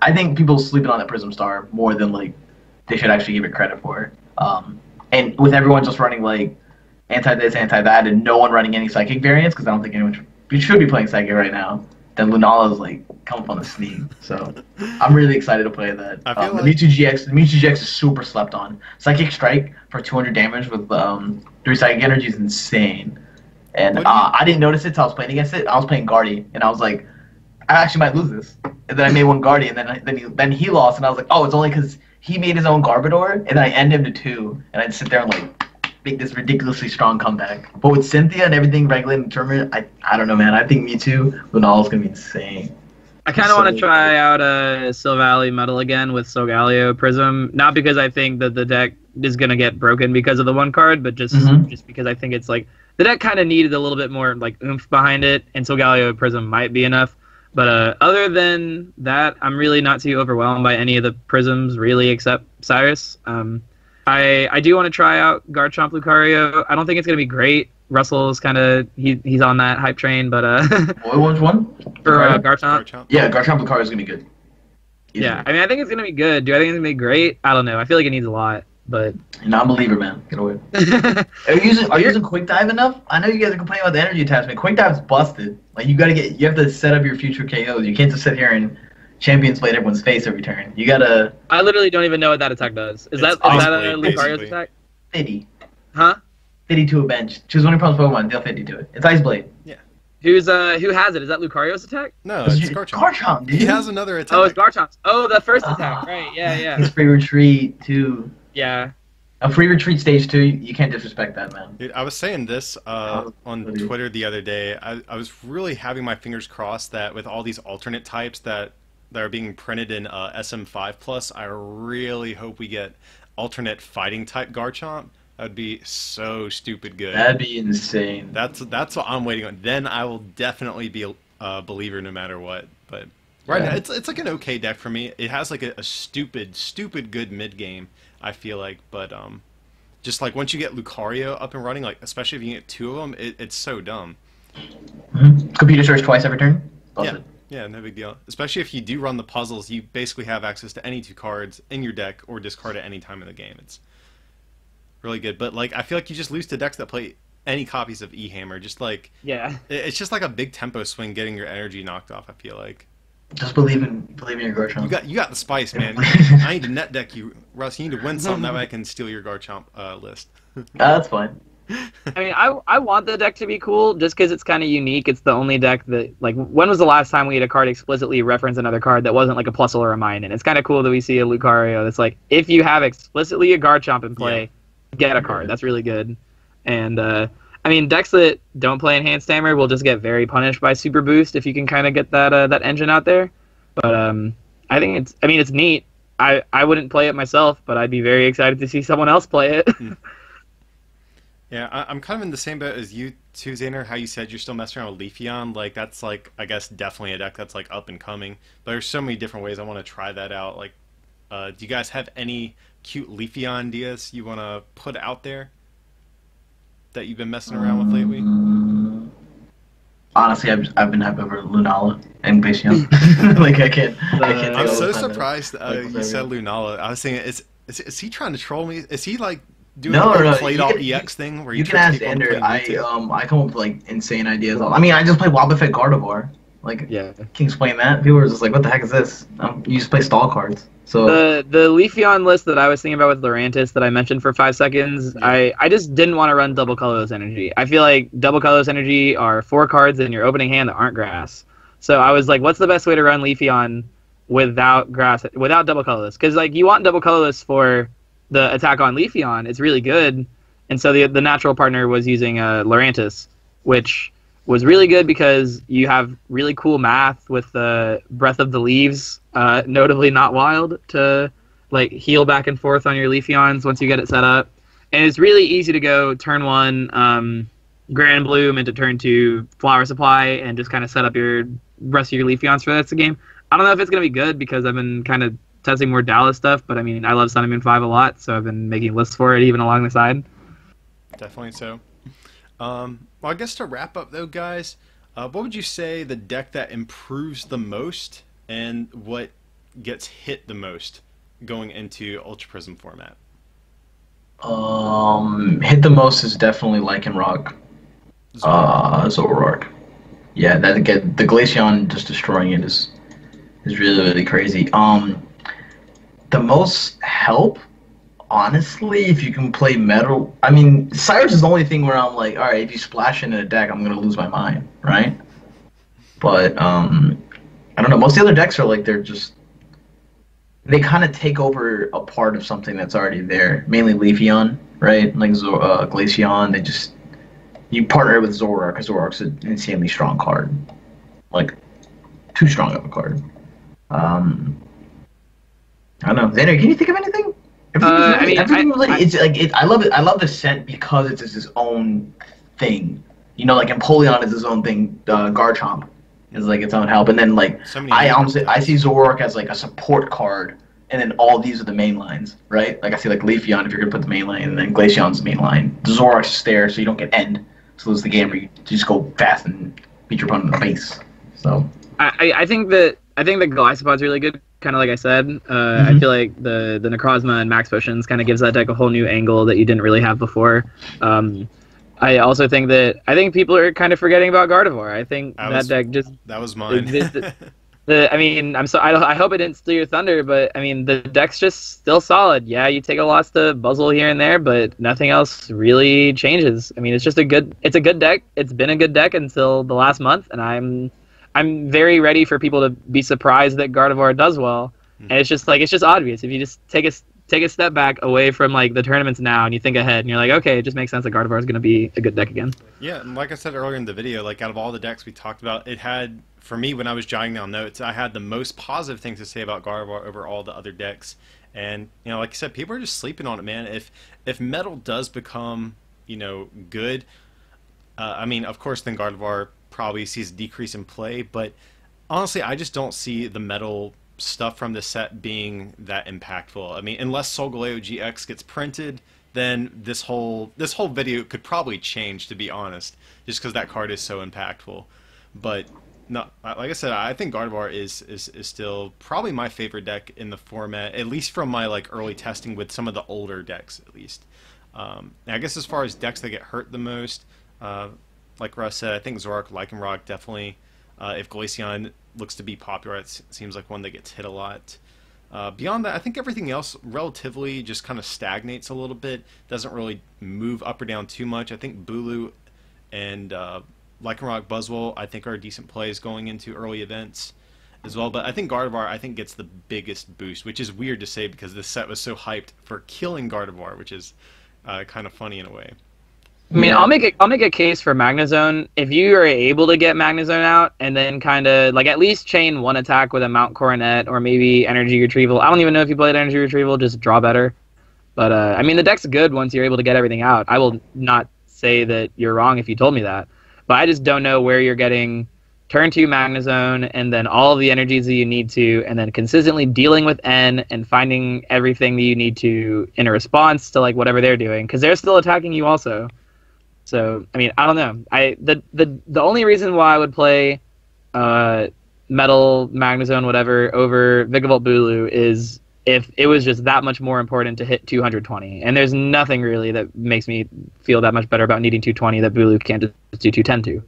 Speaker 2: I think people sleeping on that Prism Star more than like they should actually give it credit for. And with everyone just running like anti-this, anti-that, and no one running any Psychic variants, because I don't think anyone should be playing Psychic right now, then Lunala is like come up on the sneak. So I'm really excited to play that.
Speaker 1: I feel
Speaker 2: the Mewtwo GX is super slept on. Psychic Strike for 200 damage with 3 Psychic Energy is insane. And I didn't notice it till I was playing against it. I was playing Guardy, and I was like, I actually might lose this. And then I made one Guardy, and then he lost, and I was like, oh, it's only because he made his own Garbodor, and then I end him to 2, and I'd sit there and like make this ridiculously strong comeback. But with Cynthia and everything regulated in the tournament, I don't know, man. I think Mewtwo Lunala is gonna be insane.
Speaker 3: I kind of want to try out Silvally Metal again with Solgaleo Prism, not because I think that the deck is gonna get broken because of the one card, but just because I think it's like the deck kind of needed a little bit more like oomph behind it, and Solgaleo Prism might be enough. But other than that, I'm really not too overwhelmed by any of the Prisms, really, except Cyrus. I do want to try out Garchomp Lucario. I don't think it's gonna be great. Russell's kind of he's on that hype train, but
Speaker 2: Which one?
Speaker 3: For Garchomp.
Speaker 2: Yeah, Garchomp Lucario is gonna be good.
Speaker 3: Easily. Yeah, I mean, I think it's gonna be good. Do I think it's gonna be great? I don't know. I feel like it needs a lot, but
Speaker 2: you're not a believer, man. Get away. Are you using Quick Dive enough? I know you guys are complaining about the energy attachment. Quick Dive's busted. Like you have to set up your future KOs. You can't just sit here and Champions Blade everyone's face every turn. You gotta.
Speaker 3: I literally don't even know what that attack does. Is that a Lucario's attack?
Speaker 2: 50.
Speaker 3: Huh?
Speaker 2: 50 to a bench. Choose one of your opponent's Pokemon, deal 50 to it. It's Ice Blade.
Speaker 1: Yeah.
Speaker 3: Who has it? Is that Lucario's attack?
Speaker 1: No, it's Garchomp.
Speaker 2: Garchomp, dude.
Speaker 1: He has another attack.
Speaker 3: Oh, it's Garchomp's. Oh, the first attack. Right, yeah.
Speaker 2: It's free retreat, too.
Speaker 3: Yeah.
Speaker 2: A free retreat stage 2, you can't disrespect that, man.
Speaker 1: Dude, I was saying this on Twitter the other day. I was really having my fingers crossed that with all these alternate types that are being printed in SM5+, I really hope we get alternate fighting type Garchomp. That'd be so stupid good.
Speaker 2: That'd be insane.
Speaker 1: That's what I'm waiting on. Then I will definitely be a believer no matter what. But right now, it's like an okay deck for me. It has like a stupid good mid game, I feel like. But just like once you get Lucario up and running, like especially if you get two of them, it's so dumb.
Speaker 2: Computer search twice every turn.
Speaker 1: Yeah, no big deal. Especially if you do run the puzzles, you basically have access to any two cards in your deck or discard at any time in the game. It's really good. But like I feel like you just lose to decks that play any copies of E-Hammer. Just like it's just like a big tempo swing getting your energy knocked off, I feel like.
Speaker 2: Just believe in your Garchomp.
Speaker 1: You got the spice, man. I need to net deck you, Russ. You need to win something that way I can steal your Garchomp list.
Speaker 2: That's fine.
Speaker 3: I mean, I want the deck to be cool just because it's kind of unique. It's the only deck that, like, when was the last time we had a card explicitly reference another card that wasn't like a plus or a mine? And it's kind of cool that we see a Lucario that's like, if you have explicitly a Garchomp in play, get a card. That's really good. And, I mean, decks that don't play Enhanced Hammer will just get very punished by Super Boost if you can kind of get that engine out there. But I think it's neat. I wouldn't play it myself, but I'd be very excited to see someone else play it.
Speaker 1: Yeah, I'm kind of in the same boat as you too, Zander, how you said you're still messing around with Leafeon. Like, that's, like, I guess definitely a deck that's, like, up and coming. But there's so many different ways I want to try that out. Like, do you guys have any cute Leafeon ideas you want to put out there that you've been messing around with lately?
Speaker 2: Honestly, I've been happy over Lunala and Glaceon. Like, I can't
Speaker 1: I'm so surprised you said Lunala. I was thinking, is he trying to troll me? Is he, like, doing the played all EX thing where you
Speaker 2: can ask Zander. I come up with like insane ideas. I mean, I just play Wobbuffet Gardevoir. Like, can you explain that? People are just like, what the heck is this? You just play stall cards. So
Speaker 3: the Leafeon list that I was thinking about with Lurantis that I mentioned for 5 seconds, I just didn't want to run double colorless energy. I feel like double colorless energy are 4 cards in your opening hand that aren't grass. So I was like, what's the best way to run Leafeon without double colorless? Because like you want double colorless for the attack on Leafeon. It's really good. And so the natural partner was using Lurantis, which was really good because you have really cool math with the Breath of the Leaves, notably not wild, to like heal back and forth on your Leafeons once you get it set up. And it's really easy to go turn 1 Grand Bloom into turn 2 Flower Supply and just kind of set up your rest of your Leafeons for the rest of the game. I don't know if it's going to be good because I've been kind of testing more Dallas stuff, but I mean, I love Sun and Moon 5 a lot, so I've been making lists for it even along the side.
Speaker 1: Definitely so. Well, I guess to wrap up though, guys, what would you say the deck that improves the most and what gets hit the most going into Ultra Prism format?
Speaker 2: Hit the most is definitely Lycanroc. Zoroark. Yeah, the Glaceon just destroying it is really crazy. The most help, honestly, if you can play Metal... I mean, Cyrus is the only thing where I'm like, alright, if you splash into a deck, I'm going to lose my mind, right? But, I don't know, most of the other decks are like, they kind of take over a part of something that's already there. Mainly Leafeon, right? Like Glaceon, you partner with Zoroark, because Zoroark's an insanely strong card. Like, too strong of a card. I don't know. Xander, can you think of anything? I love it. I love the set because it's its own thing. You know, like Empoleon is its own thing. Garchomp is like its own help, and then like I see Zoroark as like a support card, and then all these are the main lines, right? Like I see like Leafeon if you're gonna put the main line, and then Glaceon's the main line. Zoroark's just there so you don't get end, so lose the game, or you just go fast and beat your opponent in the face. So
Speaker 3: I think that Golisopod's really good. Kind of like I said, I feel like the Necrozma and Max Potions kind of gives that deck a whole new angle that you didn't really have before. I also think people are kind of forgetting about Gardevoir. I think that deck just
Speaker 1: that was mine.
Speaker 3: I mean, I hope I didn't steal your thunder, but I mean the deck's just still solid. Yeah, you take a loss to Buzzwole here and there, but nothing else really changes. I mean, it's a good deck. It's been a good deck until the last month, and I'm very ready for people to be surprised that Gardevoir does well. And it's just obvious. If you just take a step back away from like the tournaments now and you think ahead and you're like, okay, it just makes sense that Gardevoir is going to be a good deck again.
Speaker 1: Yeah, and like I said earlier in the video, like out of all the decks we talked about, it had, for me when I was jotting down notes, I had the most positive things to say about Gardevoir over all the other decks. And you know, like I said, people are just sleeping on it, man. If Metal does become, you know, good, I mean, of course, then Gardevoir probably sees a decrease in play, but honestly, I just don't see the Metal stuff from the set being that impactful. I mean, unless Solgaleo GX gets printed, then this whole video could probably change, to be honest, just because that card is so impactful. But no, like I said, I think Gardevoir is still probably my favorite deck in the format, at least from my like early testing with some of the older decks, at least. I guess as far as decks that get hurt the most, like Russ said, I think Zoroark, Lycanroc definitely. If Glaceon looks to be popular, it seems like one that gets hit a lot. Beyond that, I think everything else relatively just kind of stagnates a little bit. Doesn't really move up or down too much. I think Bulu and Lycanroc, Buzzwole, I think are decent plays going into early events as well. But I think Gardevoir, I think, gets the biggest boost, which is weird to say because this set was so hyped for killing Gardevoir, which is kind of funny in a way.
Speaker 3: I mean, I'll make a case for Magnezone. If you are able to get Magnezone out and then kind of like at least chain one attack with a Mount Coronet or maybe Energy Retrieval. I don't even know if you played Energy Retrieval, just draw better. But I mean, the deck's good once you're able to get everything out. I will not say that you're wrong if you told me that, but I just don't know where you're getting turn 2 Magnezone and then all of the energies that you need to, and then consistently dealing with N and finding everything that you need to in a response to like whatever they're doing, because they're still attacking you also. So, I mean, I don't know. The only reason why I would play Metal, Magnezone, whatever, over Vigavolt Bulu is if it was just that much more important to hit 220. And there's nothing really that makes me feel that much better about needing 220 that Bulu can't just do 210 to.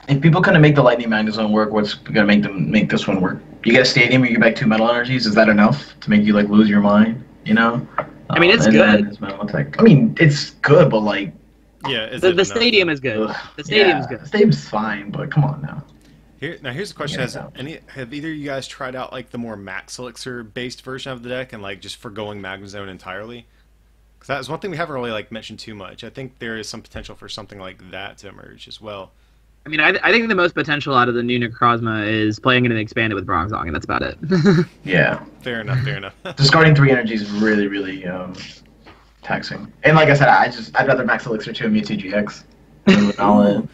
Speaker 2: If people couldn't make the Lightning Magnezone work, what's going to make them make this one work? You get a stadium, you get back 2 Metal Energies. Is that enough to make you, like, lose your mind, you know?
Speaker 3: I mean, it's good.
Speaker 2: I mean, it's good, but, like...
Speaker 1: Yeah,
Speaker 3: the stadium is good. The stadium is good.
Speaker 2: The stadium's fine, but come on now.
Speaker 1: Here's the question: have either of you guys tried out like the more Max Elixir based version of the deck and like just forgoing Magnezone entirely? Because that is one thing we haven't really like mentioned too much. I think there is some potential for something like that to emerge as well.
Speaker 3: I mean, I think the most potential out of the new Necrozma is playing it and expand it with Bronzong, and that's about it.
Speaker 2: Yeah.
Speaker 1: Fair enough.
Speaker 2: Discarding 3 energies is really, really taxing. And like I said, I'd rather Max Elixir to a Mewtwo GX.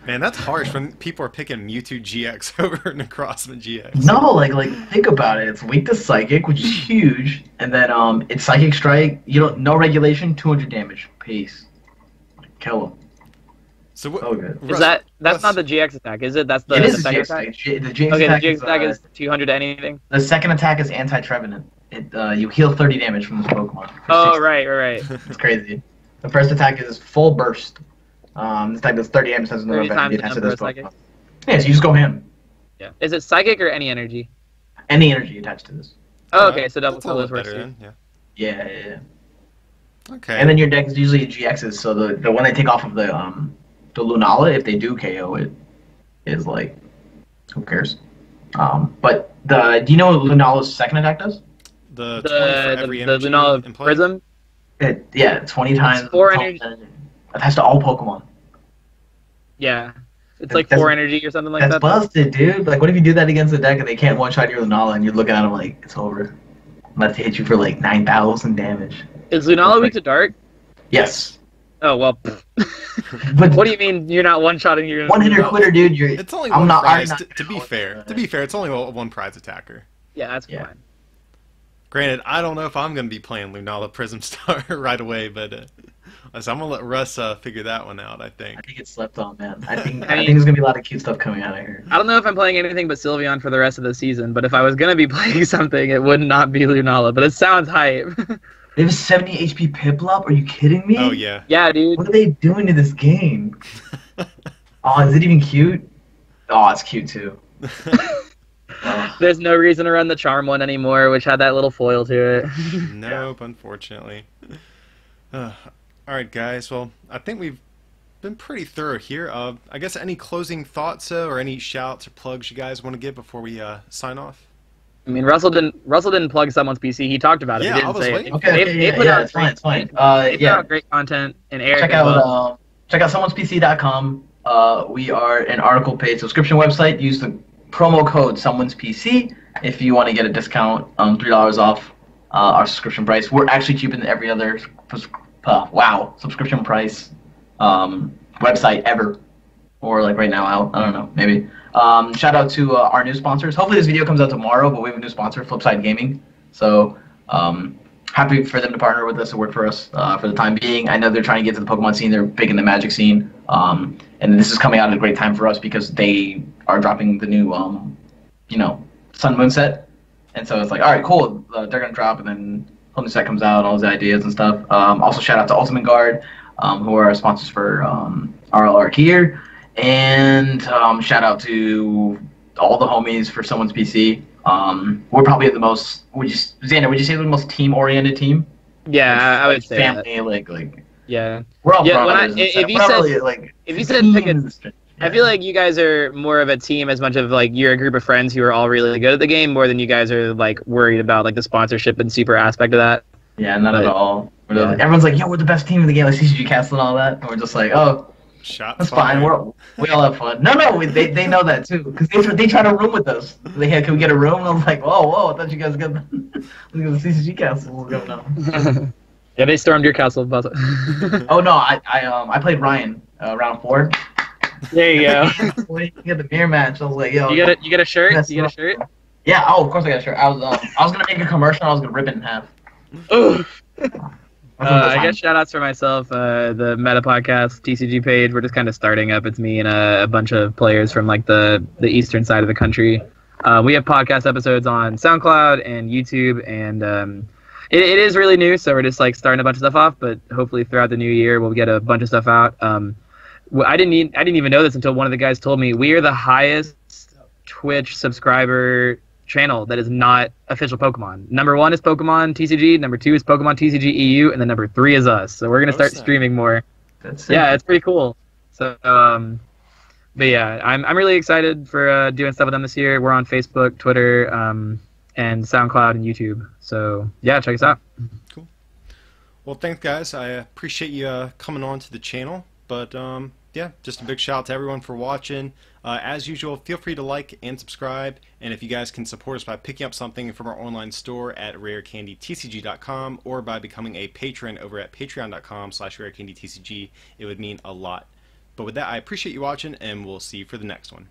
Speaker 1: Man, that's harsh when people are picking Mewtwo GX over Necrozma GX.
Speaker 2: No, like think about it. It's weak to Psychic, which is huge, and then it's Psychic Strike. No regulation, 200 damage. Peace. Kill him.
Speaker 1: So what?
Speaker 2: So good.
Speaker 3: Is that's not the GX attack, is it? That's the second attack.
Speaker 2: The GX
Speaker 3: attack is 200 to anything.
Speaker 2: The second attack is anti-Trevenant. You heal 30 damage from this Pokemon.
Speaker 3: Oh, right.
Speaker 2: It's crazy. The first attack is full burst. This attack does 30 damage, has no effect attached to this Pokemon. Yeah, so you just go ham.
Speaker 3: Yeah. Is it Psychic or any energy?
Speaker 2: Any energy attached to this.
Speaker 3: Oh, okay, so double
Speaker 1: those
Speaker 3: works.
Speaker 2: Yeah.
Speaker 1: Okay.
Speaker 2: And then your deck is usually GXs, so the one they take off of the Lunala, if they do KO it, is like, who cares? But do you know what Lunala's second attack does?
Speaker 1: The 20 for every energy
Speaker 3: Lunala
Speaker 1: in play?
Speaker 3: Prism?
Speaker 2: 20 times.
Speaker 3: It's 4 energy.
Speaker 2: Attached to all Pokemon.
Speaker 3: Yeah. It's like
Speaker 2: That's-
Speaker 3: 4 energy or something like
Speaker 2: That's
Speaker 3: that.
Speaker 2: busted, dude. Like, what if you do that against a deck and they can't one-shot your Lunala and you're looking at them like, it's over. I'm about to hit you for like 9,000 damage.
Speaker 3: Is Lunala weak to dark?
Speaker 2: Yes.
Speaker 3: Oh well.
Speaker 2: But
Speaker 3: What do you mean you're not one-shotting your
Speaker 2: one-hitter quitter, dude. You're.
Speaker 1: It's only
Speaker 2: I'm
Speaker 1: one
Speaker 2: not.
Speaker 1: prize.
Speaker 2: I'm
Speaker 1: To
Speaker 2: not,
Speaker 1: be fair, it's only one prize attacker.
Speaker 3: Yeah, that's
Speaker 2: Yeah.
Speaker 3: fine.
Speaker 1: Granted, I don't know if I'm going to be playing Lunala Prism Star right away, but so I'm going to let Russ figure that one out, I think.
Speaker 2: I think it's slept on, man. I think
Speaker 3: I mean-
Speaker 2: there's gonna be a lot of cute stuff coming out of here.
Speaker 3: I don't know if I'm playing anything but Sylveon for the rest of the season, but if I was gonna be playing something, it would not be Lunala. But it sounds hype.
Speaker 2: They have a 70 HP Piplup. Are you kidding me?
Speaker 1: Oh, yeah.
Speaker 3: Yeah, dude.
Speaker 2: What are they doing to this game? Oh, is it even cute? Oh, it's cute too. Oh.
Speaker 3: There's no reason to run the Charm one anymore, which had that little foil to it.
Speaker 1: Nope, unfortunately. Alright, guys. Well, I think we've been pretty thorough here. I guess any closing thoughts or any shouts or plugs you guys want to give before we sign off?
Speaker 3: I mean, Russell didn't plug someone's PC. He talked about it.
Speaker 1: Yeah,
Speaker 3: He
Speaker 1: I
Speaker 3: didn't
Speaker 1: was
Speaker 3: say it.
Speaker 1: waiting.
Speaker 2: Okay,
Speaker 3: They
Speaker 2: yeah,
Speaker 3: put out
Speaker 2: it's fine, it's fine.
Speaker 3: They put
Speaker 2: Yeah,
Speaker 3: out great content, and Eric
Speaker 2: check
Speaker 3: as well.
Speaker 2: out someone'spc.com. We are an article paid subscription website. Use the promo code someone's PC if you want to get a discount, $3 off our subscription price. We're actually cheaper than every other subscription price website ever, or like right now. I don't know, maybe. Shout out to our new sponsors. Hopefully this video comes out tomorrow, but we have a new sponsor, Flipside Gaming. So happy for them to partner with us and work for us for the time being. I know they're trying to get to the Pokemon scene. They're big in the Magic scene. And this is coming out at a great time for us because they are dropping the new, Sun Moon set. And so it's like, all right, cool. They're going to drop, and then whole new set comes out, all those ideas and stuff. Also, shout out to Ultimate Guard, who are our sponsors for RLR gear. And shout out to all the homies for Someone's PC. We're probably the most. Xander, would you say we're the most team-oriented team?
Speaker 3: Yeah, I would say that.
Speaker 2: family, like
Speaker 3: Yeah.
Speaker 2: we're all
Speaker 3: Yeah,
Speaker 2: brothers.
Speaker 3: if you said- if you said pick a-
Speaker 2: teams.
Speaker 3: I feel like you guys are more of a team as much of like you're a group of friends who are all really good at the game more than you guys are like worried about like the sponsorship and super aspect of that.
Speaker 2: Yeah, not at all.
Speaker 3: Yeah.
Speaker 2: Everyone's like, "Yo, we're the best team in the game." Like CCG Castle and all that, and we're just like, "Oh,
Speaker 1: Shots
Speaker 2: that's fine.
Speaker 1: fired.
Speaker 2: We all have fun." No, they know that too because they try to room with us. They had, "Can we get a room?" And I was like, "Whoa, I thought you guys got the CCG Castle was going on."
Speaker 3: Yeah, they stormed your castle.
Speaker 2: Oh no, I played Ryan round 4.
Speaker 3: There you go.
Speaker 2: We had the mirror match. I was like, "Yo,
Speaker 3: You get a shirt?
Speaker 2: that's
Speaker 3: You get a
Speaker 2: rough.
Speaker 3: shirt?
Speaker 2: Yeah, oh, of course I got a shirt. I was gonna make a commercial. And I was gonna rip it in half.
Speaker 3: Ooh.
Speaker 2: That's one of those
Speaker 3: I
Speaker 2: times.
Speaker 3: guess shout outs for myself, the Meta Podcast TCG page. We're just kind of starting up. It's me and a bunch of players from like the eastern side of the country. We have podcast episodes on SoundCloud and YouTube, and it is really new, so we're just like starting a bunch of stuff off. But hopefully throughout the new year we'll get a bunch of stuff out. I didn't even know this until one of the guys told me we are the highest Twitch subscriber channel that is not official Pokemon. Number 1 is Pokemon TCG, number 2 is Pokemon TCG EU, and then number 3 is us. So we're gonna start streaming more.
Speaker 2: That's
Speaker 3: Yeah, it's pretty cool. So, but yeah, I'm really excited for doing stuff with them this year. We're on Facebook, Twitter, and SoundCloud and YouTube. So yeah, check us out.
Speaker 1: Cool. Well, thanks, guys. I appreciate you coming on to the channel. But yeah, just a big shout out to everyone for watching. As usual, feel free to like and subscribe. And if you guys can support us by picking up something from our online store at rarecandytcg.com or by becoming a patron over at patreon.com/rarecandytcg, it would mean a lot. But with that, I appreciate you watching, and we'll see you for the next one.